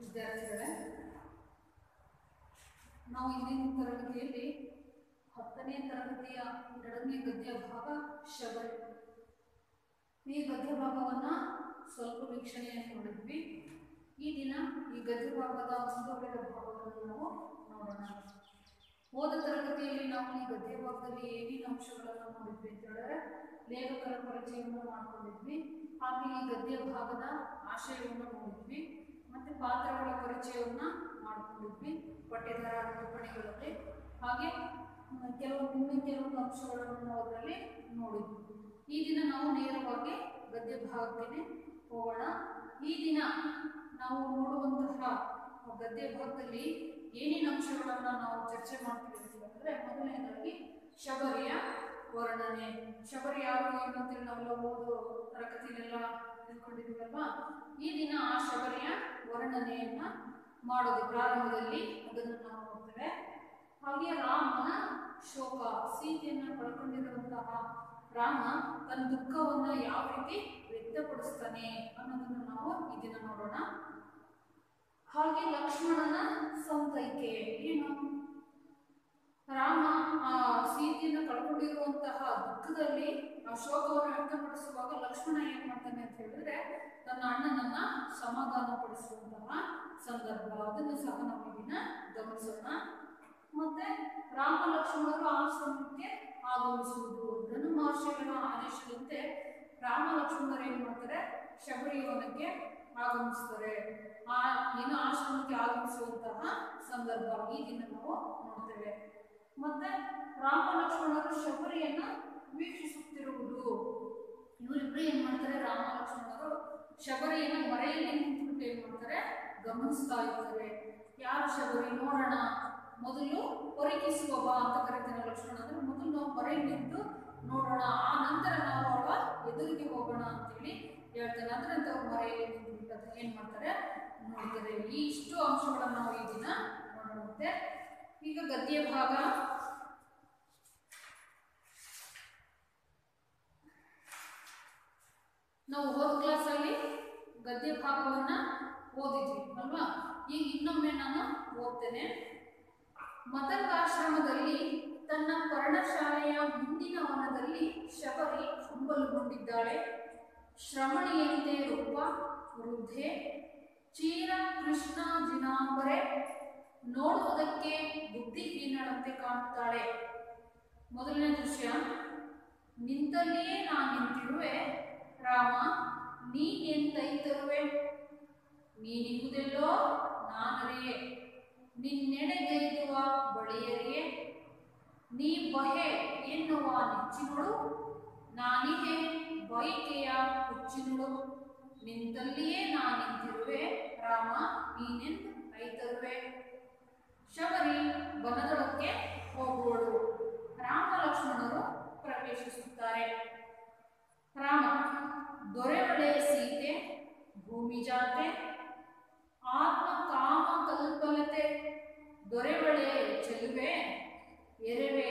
ವಿದ್ಯಾರ್ಥಿಗಳೇ, ನಾವು ಇಂದಿನ ತರಗತಿಯಲ್ಲಿ 10ನೇ ತರಗತಿಯ 2ನೇ ಗದ್ಯ ಭಾಗ ಶಬರಿ. ಈ ಗದ್ಯ ಭಾಗವನ್ನು ಸ್ವಲ್ಪ ವೀಕ್ಷಣೆಯನ್ನು ನೋಡಿದ್ವಿ. ಈ ದಿನ ಈ ಗದ್ಯ ಭಾಗದ ಮುಂದುವರೆದ ಭಾಗವನ್ನು ನಾವು ನೋಡೋಣ. ಹೋದ ತರಗತಿಯಲ್ಲಿ ನಾವು ಈ ಗದ್ಯ ಭಾಗದಲ್ಲಿ ಏನೇನು ಅಂಶಗಳನ್ನು ನೋಡಿದ್ವಿ ಅಂತ ಹೇಳಿದ್ರೆ, ಲೇಖಕರ ಪರಿಚಯವನ್ನು ಮಾಡ್ಕೊಂಡಿದ್ವಿ. ಹಾಗೆ ಈ ಗದ್ಯ ಭಾಗದ ಆಶಯವನ್ನು ನೋಡಿದ್ವಿ. ಮತ್ತೆ ಪಾತ್ರಗಳ ಪರಿಚಯವನ್ನ ಮಾಡಿಕೊಂಡಿದ್ವಿ ಪಠ್ಯೇತರ ಟಿಪ್ಪಣಿಗಳಲ್ಲಿ. ಹಾಗೆ ಕೆಲವೊಂದು ಅಂಶಗಳನ್ನು ನಾವು ಅದರಲ್ಲಿ ನೋಡಿದ್ವಿ. ಈ ದಿನ ನಾವು ನೇರವಾಗಿ ಗದ್ಯ ಭಾಗಕ್ಕೆ ಹೋಗೋಣ. ಈ ದಿನ ನಾವು ನೋಡುವಂತಹ ಗದ್ಯ ಭಾಗದಲ್ಲಿ ಏನೇನು ಅಂಶಗಳನ್ನು ನಾವು ಚರ್ಚೆ ಮಾಡ್ತೀವಿ ಅಂದರೆ, ಮೊದಲನೇದಾಗಿ ಶಬರಿಯ ವರ್ಣನೆ. ಶಬರಿ ಯಾರು ಏನು ಅಂತೇಳಿ ನಾವೆಲ್ಲ ಓದು ತರಗತಿಯಲ್ಲೆಲ್ಲ ತಿಳ್ಕೊಂಡಿದ್ದೀವಲ್ವಾ. ಈ ದಿನ ಆ ಶಬರಿಯ ವರ್ಣನೆಯನ್ನ ಮಾಡೋದು ಪ್ರಾರಂಭದಲ್ಲಿ ಅದನ್ನು ನಾವು ನೋಡ್ತೇವೆ. ಹಾಗೆ ರಾಮನ ಶೋಕ, ಸೀತೆಯನ್ನು ಕಳ್ಕೊಂಡಿರುವಂತಹ ರಾಮ ತನ್ನ ದುಃಖವನ್ನ ಯಾವ ರೀತಿ ವ್ಯಕ್ತಪಡಿಸ್ತಾನೆ ಅನ್ನೋದನ್ನು ನಾವು ಈ ದಿನ ನೋಡೋಣ. ಹಾಗೆ ಲಕ್ಷ್ಮಣನ ಸಂತೈಕೆ ಏನು, ರಾಮ ಆ ಸೀತೆಯನ್ನು ಕಳ್ಕೊಂಡಿರುವಂತಹ ದುಃಖದಲ್ಲಿ ಆ ಶೋಕವನ್ನು ವ್ಯಕ್ತಪಡಿಸುವಾಗ ಲಕ್ಷ್ಮಣ ಏನ್ ಮಾಡ್ತಾನೆ ಅಂತ ಹೇಳಿದ್ರೆ, ತನ್ನ ಅಣ್ಣನನ್ನ ಸಮಾಧಾನ ಪಡಿಸುವಂತಹ ಸಂದರ್ಭ, ಅದನ್ನು ಸಹ ನಾವು ಇದನ್ನ ಗಮನಿಸೋಣ. ಮತ್ತೆ ರಾಮ ಲಕ್ಷ್ಮಣರು ಆಶ್ರಮಕ್ಕೆ ಆಗಮಿಸುವುದು, ಧನು ಮಹರ್ಷಿಗಳ ಆದೇಶದಂತೆ ರಾಮ ಲಕ್ಷ್ಮಣರು ಏನ್ ಮಾಡ್ತಾರೆ, ಶಬರಿವನಕ್ಕೆ ಆಗಮಿಸ್ತಾರೆ. ಆ ಏನು ಆಶ್ರಮಕ್ಕೆ ಆಗಮಿಸುವಂತಹ ಸಂದರ್ಭ ಈ ದಿನ ನಾವು ನೋಡ್ತೇವೆ. ಮತ್ತೆ ರಾಮ ಲಕ್ಷ್ಮಣರು ಶಬರಿಯನ್ನ ವೀಕ್ಷಿಸುತ್ತಿರುವುದು, ಇವರಿಬ್ರು ಏನ್ ಮಾಡ್ತಾರೆ, ರಾಮ ಲಕ್ಷ್ಮಣರು ಶಬರಿಯನ್ನ ಮರೆಯಲ್ಲಿ ನಿಂತುಬಿಟ್ಟು ಏನ್ ಮಾಡ್ತಾರೆ, ಗಮನಿಸ್ತಾ ಇರ್ತಾರೆ. ಯಾರು ಶಬರಿ ನೋಡೋಣ, ಮೊದಲು ಪರಿಕಿಸುವ ಬಾ ಅಂತ ಕರೀತಾನೆ ಲಕ್ಷ್ಮಣ. ಅಂದ್ರೆ ಮೊದಲು ನಾವು ಮರೆಯಲ್ಲಿ ನಿಂತು ನೋಡೋಣ, ಆ ನಂತರ ನಾವು ಅವಳ ಎದುರಿಗೆ ಹೋಗೋಣ ಅಂತೇಳಿ ಹೇಳ್ತಾನೆ. ಅದರಂತ ಅವ್ರು ಮರೆಯಲ್ಲಿ ನಿಂತು ಏನ್ ಮಾಡ್ತಾರೆ, ನೋಡ್ತಾರೆ. ಈ ಇಷ್ಟು ಅಂಶಗಳನ್ನು ನಾವು ಈ ದಿನ ನೋಡೋಣ. ಈಗ ಗದ್ಯ ಭಾಗ ನಾವು ಹೋದ ಕ್ಲಾಸಲ್ಲಿ ಗದ್ಯ ಭಾಗವನ್ನ ಓದಿದ್ವಿ ಅಲ್ವಾ. ಈಗ ಇನ್ನೊಮ್ಮೆ ನಾನು ಓದ್ತೇನೆ. ಮತಂಗಾಶ್ರಮದಲ್ಲಿ ತನ್ನ ಪರ್ಣಶಾಲೆಯ ಮುಂದಿನ ವನದಲ್ಲಿ ಶಬರಿ ಹಂಬಲುಗೊಂಡಿದ್ದಾಳೆ. ಶ್ರಮಣಿಯಂತೆ ರೂಪ, ವೃದ್ಧೆ, ಚೀರ ಕೃಷ್ಣ ಜಿನಾಂಬರೆ, ನೋಡುವುದಕ್ಕೆ ಬುದ್ಧಿಹೀನಳಂತೆ ಕಾಣುತ್ತಾಳೆ. ಮೊದಲನೇ ದೃಶ್ಯ, ನಿಂತಲ್ಲಿಯೇ ನಾನು ನಿಂತಿರುವೆ, ರಾಮ ನೀನೆಂತೈತರುವೆ, ನೀನಿರುವುದೆಲ್ಲೋ ನಾನರಿಯೆ, ನಿನ್ನೆಡೆಗೈದುವ ಬಳಿಯರಿಯೆ, ನೀ ಬಹೆ ಎನ್ನುವ ನೆಚ್ಚಿನಳು, ನಾನಿಗೆ ಬೈಕೆಯ ಹುಚ್ಚಿನಳು, ನಿಂತಲ್ಲಿಯೇ ನಾನು ನಿಂತಿರುವೆ, ರಾಮ ನೀನೆಂದು ಐತರುವೆ. ಶಬರಿ ವನದೊಳಕ್ಕೆ ಹೋಗುವಳು. ರಾಮ ಲಕ್ಷ್ಮಣರು ಪ್ರವೇಶಿಸುತ್ತಾರೆ. ರಾಮ, ದೊರೆವಳೆ ಸೀತೆ, ಭೂಮಿ ಜಾತೆ, ಆತ್ಮ ಕಾಮ ಕಲ್ಪಲತೆ, ದೊರೆವಳೆ ಚೆಲುವೆ, ಎರೆವೆ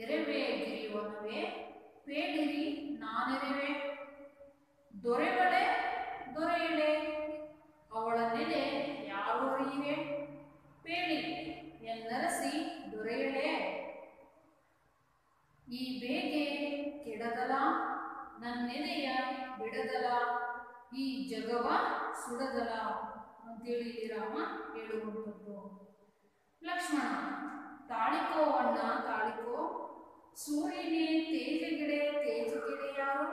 ಎರೆವೆ ಗಿರಿವನವೇ, ಪೇಳಿರಿ ನಾನೆರೆವೆ, ದೊರೆವಳೆ ದೊರೆಯಳೆ, ಅವಳ ನೆಲೆ ಯಾರು ಅರಿಯಿರೆ, ಪೇಳಿ ಎನ್ನರಸಿ ದೊರೆಯಳೆ, ಈ ಬೇಗೆ ಕೆಡದಲ, ನನ್ನೆದೆಯ ಬಿಡದಲ, ಈ ಜಗವ ಸುಡದಲ ಅಂತೇಳಿ ರಾಮ ಹೇಳುವಂಥದ್ದು. ಲಕ್ಷ್ಮಣ, ತಾಳಿಕೋ ಅಣ್ಣ ತಾಳಿಕೋ, ಸೂರ್ಯನೇ ತೇಜಗಿಡೆ ತೇಜಗಿಡೆ ಯಾರು,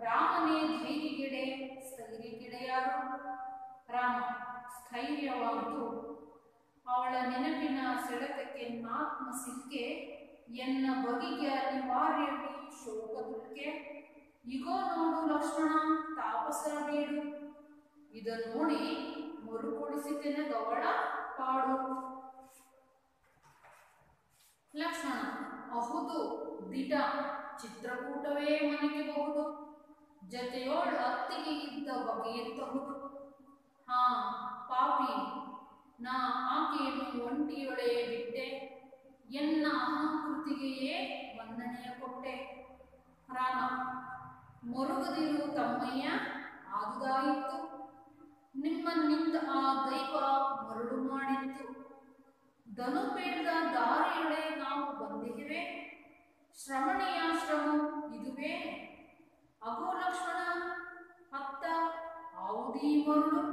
ರಾಮನೇ ಧೈರ್ಯಗಿಡೆ ಸ್ಥೈರ್ಯಗಿಡೆ ಯಾರು. ರಾಮ, ಸ್ಥೈರ್ಯವಾಯಿತು, ಅವಳ ನೆನಪಿನ ಸೆಳೆತಕ್ಕೆ ನಾತ್ಮ ಸಿಕ್ಕೆ, ಎನ್ನ ಬಗೆಗೆ ಅನಿವಾರ್ಯವೇ ಶೋಕದುಕ್ಕೆ, ಇಗೋ ನೋಡು ಲಕ್ಷ್ಮಣ ತಾಪಸರ ಬೇಡು, ಇದನ್ನು ನೋಡಿ ಮರುಕೊಡಿಸಿತೆನಗವಳ ಪಾಡು. ಲಕ್ಷ್ಮಣ, ಅಹುದು ದಿಟ, ಚಿತ್ರಕೂಟವೇ ಮನೆಗೆ ಬಹುದು, ಜತೆಯೋಳು ಅತ್ತಿಗೆ ಇದ್ದ ಬಗೆಯಂತಹುದು. ಹಾ ಪಾಪಿ, ನಾ ಆಕೆಯನ್ನು ಒಂಟಿಯೊಳೆ ಬಿಟ್ಟೆ, ಎನ್ನ ಅಹಂಕೃತಿಗೆಯೇ ವಂದನೆಯ ಕೊಟ್ಟೆ. ರಾಮ, ಮರುಗದಿರು ತಮ್ಮಯ್ಯ ಆದುದಾಯಿತು, ನಿಮ್ಮನ್ನಿಂದ ಆ ದೈವ ಮರಳು ಮಾಡಿತ್ತು. ಧನು ಬೇಡದ ದಾರಿಯೊಳೆ ನಾವು ಬಂದಿರುವೆ, ಶ್ರಮಣೀಯಾಶ್ರಮ ಇದುವೇ. ಅಗೋ ಲಕ್ಷ್ಮಣ, ಅತ್ತ ಆವುದೀ ಮರುಳು,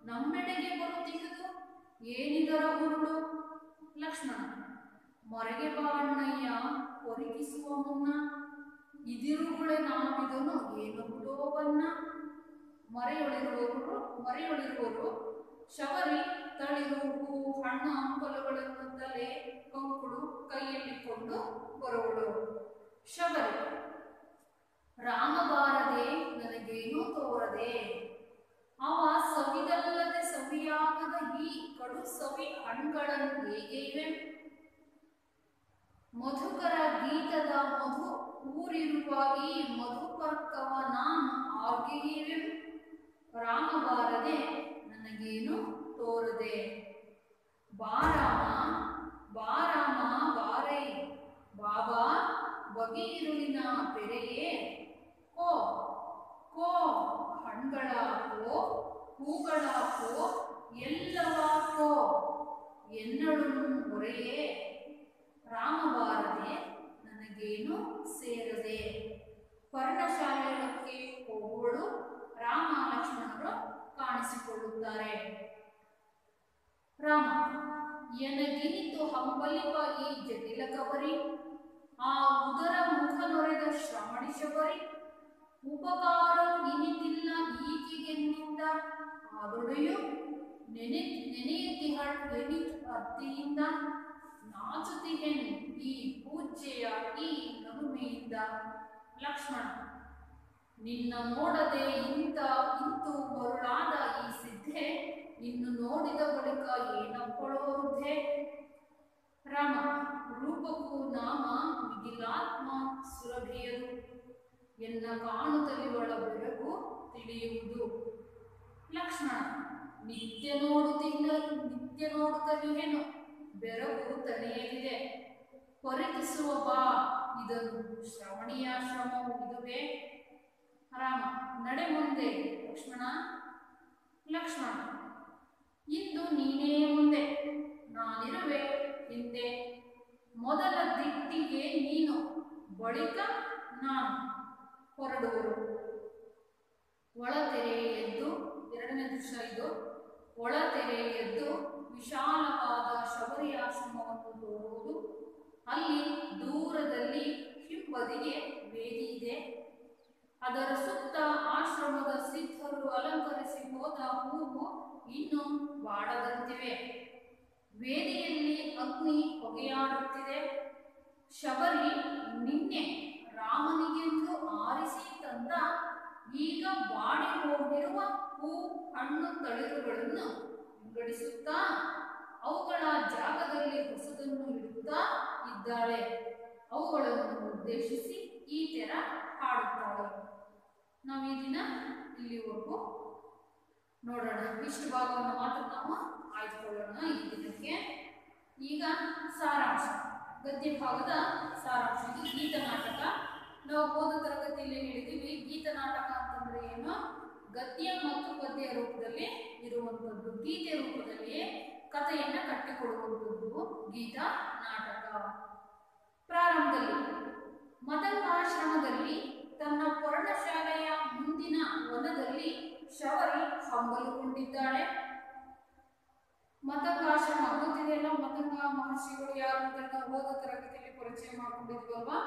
ನಮ್ಮೆಡೆಗೆ ಬರುತ್ತಿಹುದು, ಏನಿದರ ಹುರುಳು. ಲಕ್ಷ್ಮಣ, ಮೊರೆಗೆ ಬಾ ಅಣ್ಣಯ್ಯ, ಒರಗಿಸುವ ಮುನ್ನ, ಇದಿರುಗುಳೆ ನಾವಿದನು ಏನು ಬನ್ನ. ಮರೆಯೊಳಿರುವರು ಶಬರಿ ತಳಿರು ಹೂ ಹಣ್ಣು ಹಂಪಲುಗಳನ್ನು ತಲೆ ಕಂಕುಳು ಕೈಯಲ್ಲಿಕೊಂಡು ಬರುವಳು. ಶಬರಿ, ರಾಮ ಬಾರದೆ ನನಗೇನೂ ತೋರದೆ, ಅವ ಸವಿದಲ್ಲದೆ ಸವಿಯಾಗದ ಈ ಕಡು ಸವಿ ಹಣ್ಗಳನ್ನು ಹೇಗೆ ಇವೆ. ಮಧುಕರ ಗೀತದ ಮಧು ಊರಿರುವ ಈ ಮಧುಪರ್ಕವ ನಾನು ಆರ್ಗೆಯಿವೆ. ರಾಮ ಬಾರದೆ ನನಗೇನು ತೋರದೆ. ಬಾರಾಮ ಬಾರಾಮ ಬಾರೈ, ಬಾಬಾ ಬಗೆಯಿರುಳಿನ ಪೆರೆಯೇ. ಕೋ ಕೋ ಹಣ್ಗಳ ಕೋ, ಹೂಗಳ ಕೋ, ಎಲ್ಲವ ಕೋ ಎನ್ನಳು ಹೊರೆಯೇ. ರಾಮ ಬಾರದೆ ನನಗೇನು ಸೇರದೆ. ಪರ್ಣಶಾಲೆಯೊಳಕ್ಕೆ ಹೋಗುವಳು. ರಾಮ ಲಕ್ಷ್ಮಣರು ಕಾಣಿಸಿಕೊಳ್ಳುತ್ತಾರೆ. ರಾಮ, ಎನಗಿನಿತು ಹಂಬಲಿಪ ಈ ಜಟಿಲ ಕಬರಿ, ಆ ಉದರ ಮುಖ ನೊರೆದ ಶ್ರಮಣಿ ಶಬರಿ. ಉಪಕಾರ ಇನಿತಿಲ್ಲ ಈಕೆಗೆನ್ನಿಂದ, ಆದೊಡೆಯು ನೆನೆಯುತ್ತಿಹಳ್ ಎನಿತ್ ಅರ್ತಿಯಿಂದ. ನಾಚುತಿಹೆನ್ ಈ ಪೂಜ್ಯೆಯ ಈ ನಗುಮೆಯಿಂದ. ಲಕ್ಷ್ಮಣ, ನಿನ್ನ ನೋಡದೆ ಇಂತು ಮರುಳಾದ ಈ ಸಿದ್ಧೆ, ಇನ್ನು ನೋಡಿದ ಬಳಿಕ ಏನಪ್ಪಳೋ ವೃದ್ಧೆ. ರಾಮ, ರೂಪಕ್ಕೂ ನಾಮ ಮಿಗಿಲಾತ್ಮ ಸುರಭಿಯದು, ಎನ್ನ ಕಾಣುತ್ತಲಿವಳ ಬೆಳಕು ತಿಳಿಯುವುದು. ಲಕ್ಷ್ಮಣ, ನಿತ್ಯ ನೋಡುತ್ತಲಿಹೆನು, ಬೆರಗು ತಲೆಯಲಿದೆ. ಪರಿಕಿಸುವ ಬಾ ಇದನ್ನು, ಶ್ರವಣೀಯಾಶ್ರಮವು ಇದುವೇ. ರಾಮ, ನಡೆ ಮುಂದೆ ಲಕ್ಷ್ಮಣ. ಲಕ್ಷ್ಮಣ, ಇಂದು ನೀನೇ ಮುಂದೆ, ನಾನಿರುವೆ ಹಿಂದೆ. ಮೊದಲ ದಿಟ್ಟಿಗೆ ನೀನು, ಬಳಿಕ ನಾನು ಹೊರಡುವರು. ಒಳತೆರೆ ಎದ್ದು, ಎರಡನೇ ದೃಶ್ಯ ಇದು. ಒಳತೆರೆ ಎದ್ದು ವಿಶಾಲವಾದ ಶಬರಿ ಆಶ್ರಮವನ್ನು ತೋರುವುದು. ಅಲ್ಲಿ ದೂರದಲ್ಲಿ ಹಿಂಬದಿಗೆ ವೇದಿ ಇದೆ. ಅದರ ಸುತ್ತ ಆಶ್ರಮದ ಸಿದ್ಧರು ಅಲಂಕರಿಸಿ ಹೋದ ಹೂವು ಇನ್ನೂ ಬಾಡದಂತಿವೆ. ವೇದಿಯಲ್ಲಿ ಅಗ್ನಿ ಹೊಗೆಯಾಡುತ್ತಿದೆ. ಶಬರಿ ನಿನ್ನೆ ರಾಮನಿಗೆಂದು ಆರಿಸಿ ತಂದ ಈಗ ಬಾಡಿ ಹೋಗಿರುವ ಹೂ ಹಣ್ಣು ತಳಿರುಗಳನ್ನು ವಿಂಗಡಿಸುತ್ತಾ ಅವುಗಳ ಜಾಗದಲ್ಲಿ ಹೊಸದನ್ನು ಇಡುತ್ತಾ ಇದ್ದಾಳೆ. ಅವುಗಳನ್ನು ಉದ್ದೇಶಿಸಿ ಈ ತರ ಹಾಡುತ್ತಾಳೆ. ನಾವು ಈ ದಿನ ಇಲ್ಲಿವರೆಗೂ ನೋಡೋಣ. ಇಷ್ಟು ಭಾಗವನ್ನು ಮಾತ್ರ ನಾವು ಆಯ್ದುಕೊಳ್ಳೋಣ ಈ ದಿನಕ್ಕೆ. ಈಗ ಸಾರಾಂಶ, ಗದ್ಯ ಭಾಗದ ಸಾರಾಂಶ. ಇದು ಗೀತ ನಾಟಕ. ನಾವು ಹೋದ ತರಗತಿಯಲ್ಲಿ ಹೇಳಿದ್ದೀವಿ, ಗೀತ ನಾಟಕ ಅಂತಂದ್ರೆ ಏನು? ಗದ್ಯ ಮತ್ತು ಪದ್ಯ ರೂಪದಲ್ಲಿ ಇರುವಂಥದ್ದು, ಗೀತೆ ರೂಪದಲ್ಲಿ ಕಥೆಯನ್ನ ಕಟ್ಟಿಕೊಡುವಂಥದ್ದು ಗೀತ ನಾಟಕ. ಪ್ರಾರಂಭದಲ್ಲಿ ಮದಂಗಾಶ್ರಮದಲ್ಲಿ ತನ್ನ ಪರ್ಣಶಾಲೆಯ ಮುಂದಿನ ವನದಲ್ಲಿ ಶಬರಿ ಹಂಬಲುಗೊಂಡಿದ್ದಾಳೆ. ಮತಂಗಾಶ್ರಮ ಗೊತ್ತಿದೆಯಲ್ಲ, ಮತಂಗ ಮಹರ್ಷಿಗಳು ಯಾರು ಅಂತ ನಾವು ಹೋದ ತರಗತಿಯಲ್ಲಿ ಪರಿಚಯ ಮಾಡಿಕೊಂಡಿದ್ವಲ್ವಾ?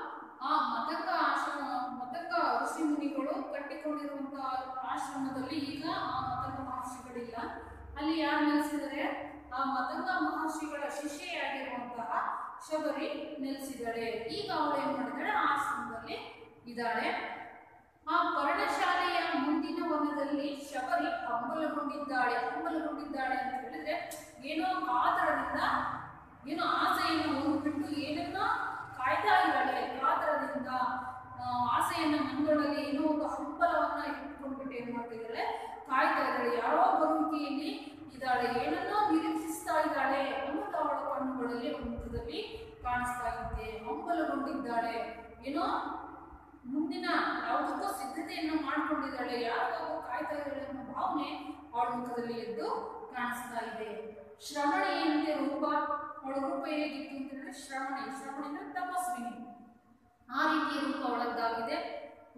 ಆ ಮತಂಗ ಆಶ್ರಮ, ಮತಂಗ ಋಷಿ ಮುನಿಗಳು ಕಟ್ಟಿಕೊಂಡಿರುವಂತಹ ಆಶ್ರಮದಲ್ಲಿ ಈಗ ಆ ಮತಂಗ ಮಹರ್ಷಿಗಳಿಲ್ಲ. ಅಲ್ಲಿ ಯಾರು ನೆಲೆಸಿದರೆ? ಆ ಮತಂಗ ಮಹರ್ಷಿಗಳ ಶಿಷ್ಯೆಯಾಗಿರುವಂತಹ ಶಬರಿ ನೆಲೆಸಿದ್ದಾಳೆ. ಈಗ ಅವಳು ಏನ್ ಮಾಡಿದಾಳೆ? ಆಶ್ರಮದಲ್ಲಿ ಇದ್ದಾಳೆ. ಆ ಪರ್ಣಶಾಲೆಯ ಮುಂದಿನ ವನದಲ್ಲಿ ಶಬರಿ ಹಂಬಲಗೊಂಡಿದ್ದಾಳೆ. ಹಂಬಲಗೊಂಡಿದ್ದಾಳೆ ಅಂತ ಹೇಳಿದ್ರೆ ಏನೋ ಕಾತರದಿಂದ, ಏನೋ ಆಸೆಯನ್ನು ಹೊಂದ್ಬಿಟ್ಟು ಏನನ್ನೋ ಕಾಯ್ತಾ ಇದ್ದಾಳೆ. ಕಾತರದಿಂದ ಆಸೆಯನ್ನ ಮನದೊಳಗೆ ಏನೋ ಒಂದು ಹಂಬಲವನ್ನ ಇಟ್ಕೊಂಡ್ಬಿಟ್ಟು ಏನ್ ಮಾಡ್ತಿದ್ದಾಳೆ? ಕಾಯ್ತಾ ಇದ್ದಾಳೆ. ಯಾರೋ ಬರುವಿಕೆಯಲ್ಲಿ ಇದ್ದಾಳೆ, ಏನನ್ನೋ ನಿರೀಕ್ಷಿಸ್ತಾ ಇದ್ದಾಳೆ ಅನ್ನೋದು ಅವಳ ಕಣ್ಣುಗಳಲ್ಲಿ ಹಂತದಲ್ಲಿ ಕಾಣಿಸ್ತಾ ಇದೆ. ಹಂಬಲಗೊಂಡಿದ್ದಾಳೆ, ಏನೋ ಮುಂದಿನ ಯಾವುದಕ್ಕೋ ಸಿದ್ಧತೆಯನ್ನು ಮಾಡ್ಕೊಂಡಿದ್ದಾಳೆ, ಯಾರಿಗಾಗೋ ಕಾಯ್ತಾ ಇದ್ದಾಳೆ ಅನ್ನೋ ಭಾವನೆ ಅವಳ ಮುಖದಲ್ಲಿ ಎದ್ದು ಕಾಣಿಸ್ತಾ ಇದೆ. ಶ್ರವಣಿಯಂತೆ ರೂಪ, ಅವಳ ರೂಪ ಹೇಗಿತ್ತು ಅಂತಂದ್ರೆ ಶ್ರವಣಿ ಅಂದ್ರೆ ತಪಸ್ವಿನಿ, ಆ ರೀತಿಯ ರೂಪ ಅವಳದ್ದಾಗಿದೆ.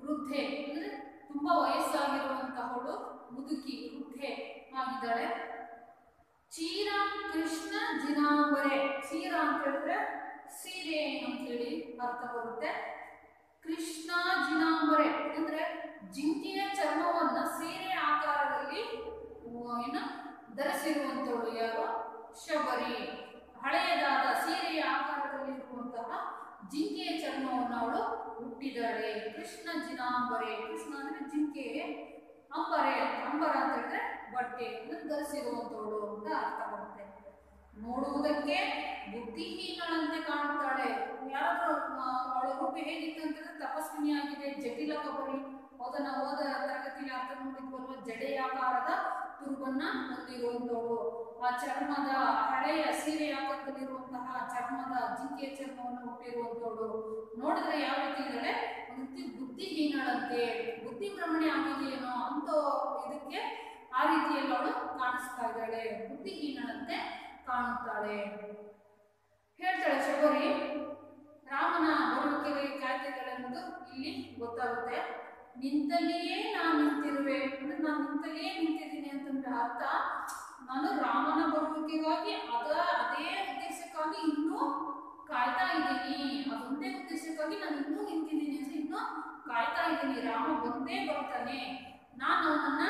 ವೃದ್ಧೆ ಅಂದ್ರೆ ತುಂಬಾ ವಯಸ್ಸಾಗಿರುವಂತಹವಳು, ಮುದುಕಿ ವೃದ್ಧೆ ಆಗಿದ್ದಾಳೆ. ಚೀರ ಕೃಷ್ಣ ಜಿನಾಂಬರೆ, ಚೀರ ಅಂತ ಹೇಳಿದ್ರೆ ಸೀರೆ ಅಂತ ಹೇಳಿ ಅರ್ಥ ಬರುತ್ತೆ. ಕೃಷ್ಣ ಜಿನಾಂಬರೆ ಅಂದ್ರೆ ಜಿಂಕೆಯ ಚರ್ಮವನ್ನ ಸೀರೆ ಆಕಾರದಲ್ಲಿ ಏನು ಧರಿಸಿರುವಂತವಳು ಯಾರು? ಶಬರಿ. ಹಳೆಯದಾದ ಸೀರೆಯ ಆಕಾರದಲ್ಲಿ ಇರುವಂತಹ ಜಿಂಕೆಯ ಚರ್ಮವನ್ನು ಅವಳು ಹುಟ್ಟಿದ್ದಾಳೆ. ಕೃಷ್ಣ ಜಿನಾಂಬರೆ, ಕೃಷ್ಣ ಅಂದ್ರೆ ಜಿಂಕೆ, ಅಂಬರೆ ಅಂಬರ ಅಂತ ಹೇಳಿದ್ರೆ ಬಟ್ಟೆ ಧರಿಸಿರುವಂತವಳು ಅಂತ ಅರ್ಥ ಬರುತ್ತೆ. ನೋಡುವುದಕ್ಕೆ ಬುದ್ಧಿಹೀನಳಂತೆ ಕಾಣುತ್ತಾಳೆ. ಯಾರಾದ್ರೂ ಅವಳ ರೂಪ ಹೇಗಿತ್ತು ಅಂತಂದ್ರೆ ತಪಸ್ವಿನಿಯಾಗಿದೆ, ಜಟಿಲ ಕಬರಿ, ಹೋದ ತರಗತಿಯಲ್ಲಿ ಅರ್ಥ ನೋಡಿದ್ವಲ್ವ, ಜಡೆಯಾಕಾರದ ತುರುಬನ್ನ ಹೊಂದಿರುವಂತವಳು. ಆ ಚರ್ಮದ ಹಳೆಯ ಸೀರೆ ಆಕಾರದಲ್ಲಿರುವಂತಹ ಚರ್ಮದ ಜಿಂಕೆಯ ಚರ್ಮವನ್ನು ಹುಟ್ಟಿರುವಂತವಳು. ನೋಡಿದ್ರೆ ಯಾವ ರೀತಿ ಇದ್ದಾಳೆ? ಒಂದು ರೀತಿ ಬುದ್ಧಿಹೀನಳಂತೆ, ಬುದ್ಧಿಭ್ರಮಣೆ ಆಗಿದೆಯೇನೋ ಅಂತ ಇದಕ್ಕೆ ಆ ರೀತಿಯಲ್ಲಿ ಅವಳು ಕಾಣಿಸ್ತಾ ಇದ್ದಾಳೆ, ಬುದ್ಧಿಹೀನಳಂತೆ ಕಾಣುತ್ತಾಳೆ. ಹೇಳ್ತಾಳೆ ಶಬರಿ, ರಾಮನ ಬರುವಿಕೆಗೆ ಕಾಯ್ತಿದ್ದಾಳೆ ಅನ್ನೋದು ಇಲ್ಲಿ ಗೊತ್ತಾಗುತ್ತೆ. ನಿಂತಲ್ಲಿಯೇ ನಾನು ನಿಂತಿರುವೆ ಅಂದ್ರೆ ನಾನು ನಿಂತಲ್ಲಿಯೇ ನಿಂತಿದ್ದೀನಿ ಅಂತಂದ್ರೆ ಅರ್ಥ ನಾನು ರಾಮನ ಬರುವಿಕೆಗಾಗಿ ಅದೇ ಉದ್ದೇಶಕ್ಕಾಗಿ ಇನ್ನೂ ಕಾಯ್ತಾ ಇದ್ದೀನಿ, ಅದೊಂದೇ ಉದ್ದೇಶಕ್ಕಾಗಿ ನಾನು ಇನ್ನೂ ನಿಂತಿದ್ದೀನಿ ಅಂದ್ರೆ ಇನ್ನೂ ಕಾಯ್ತಾ ಇದ್ದೀನಿ. ರಾಮ ಬಂದೇ ಬರ್ತಾನೆ, ನಾನು ಅವನನ್ನ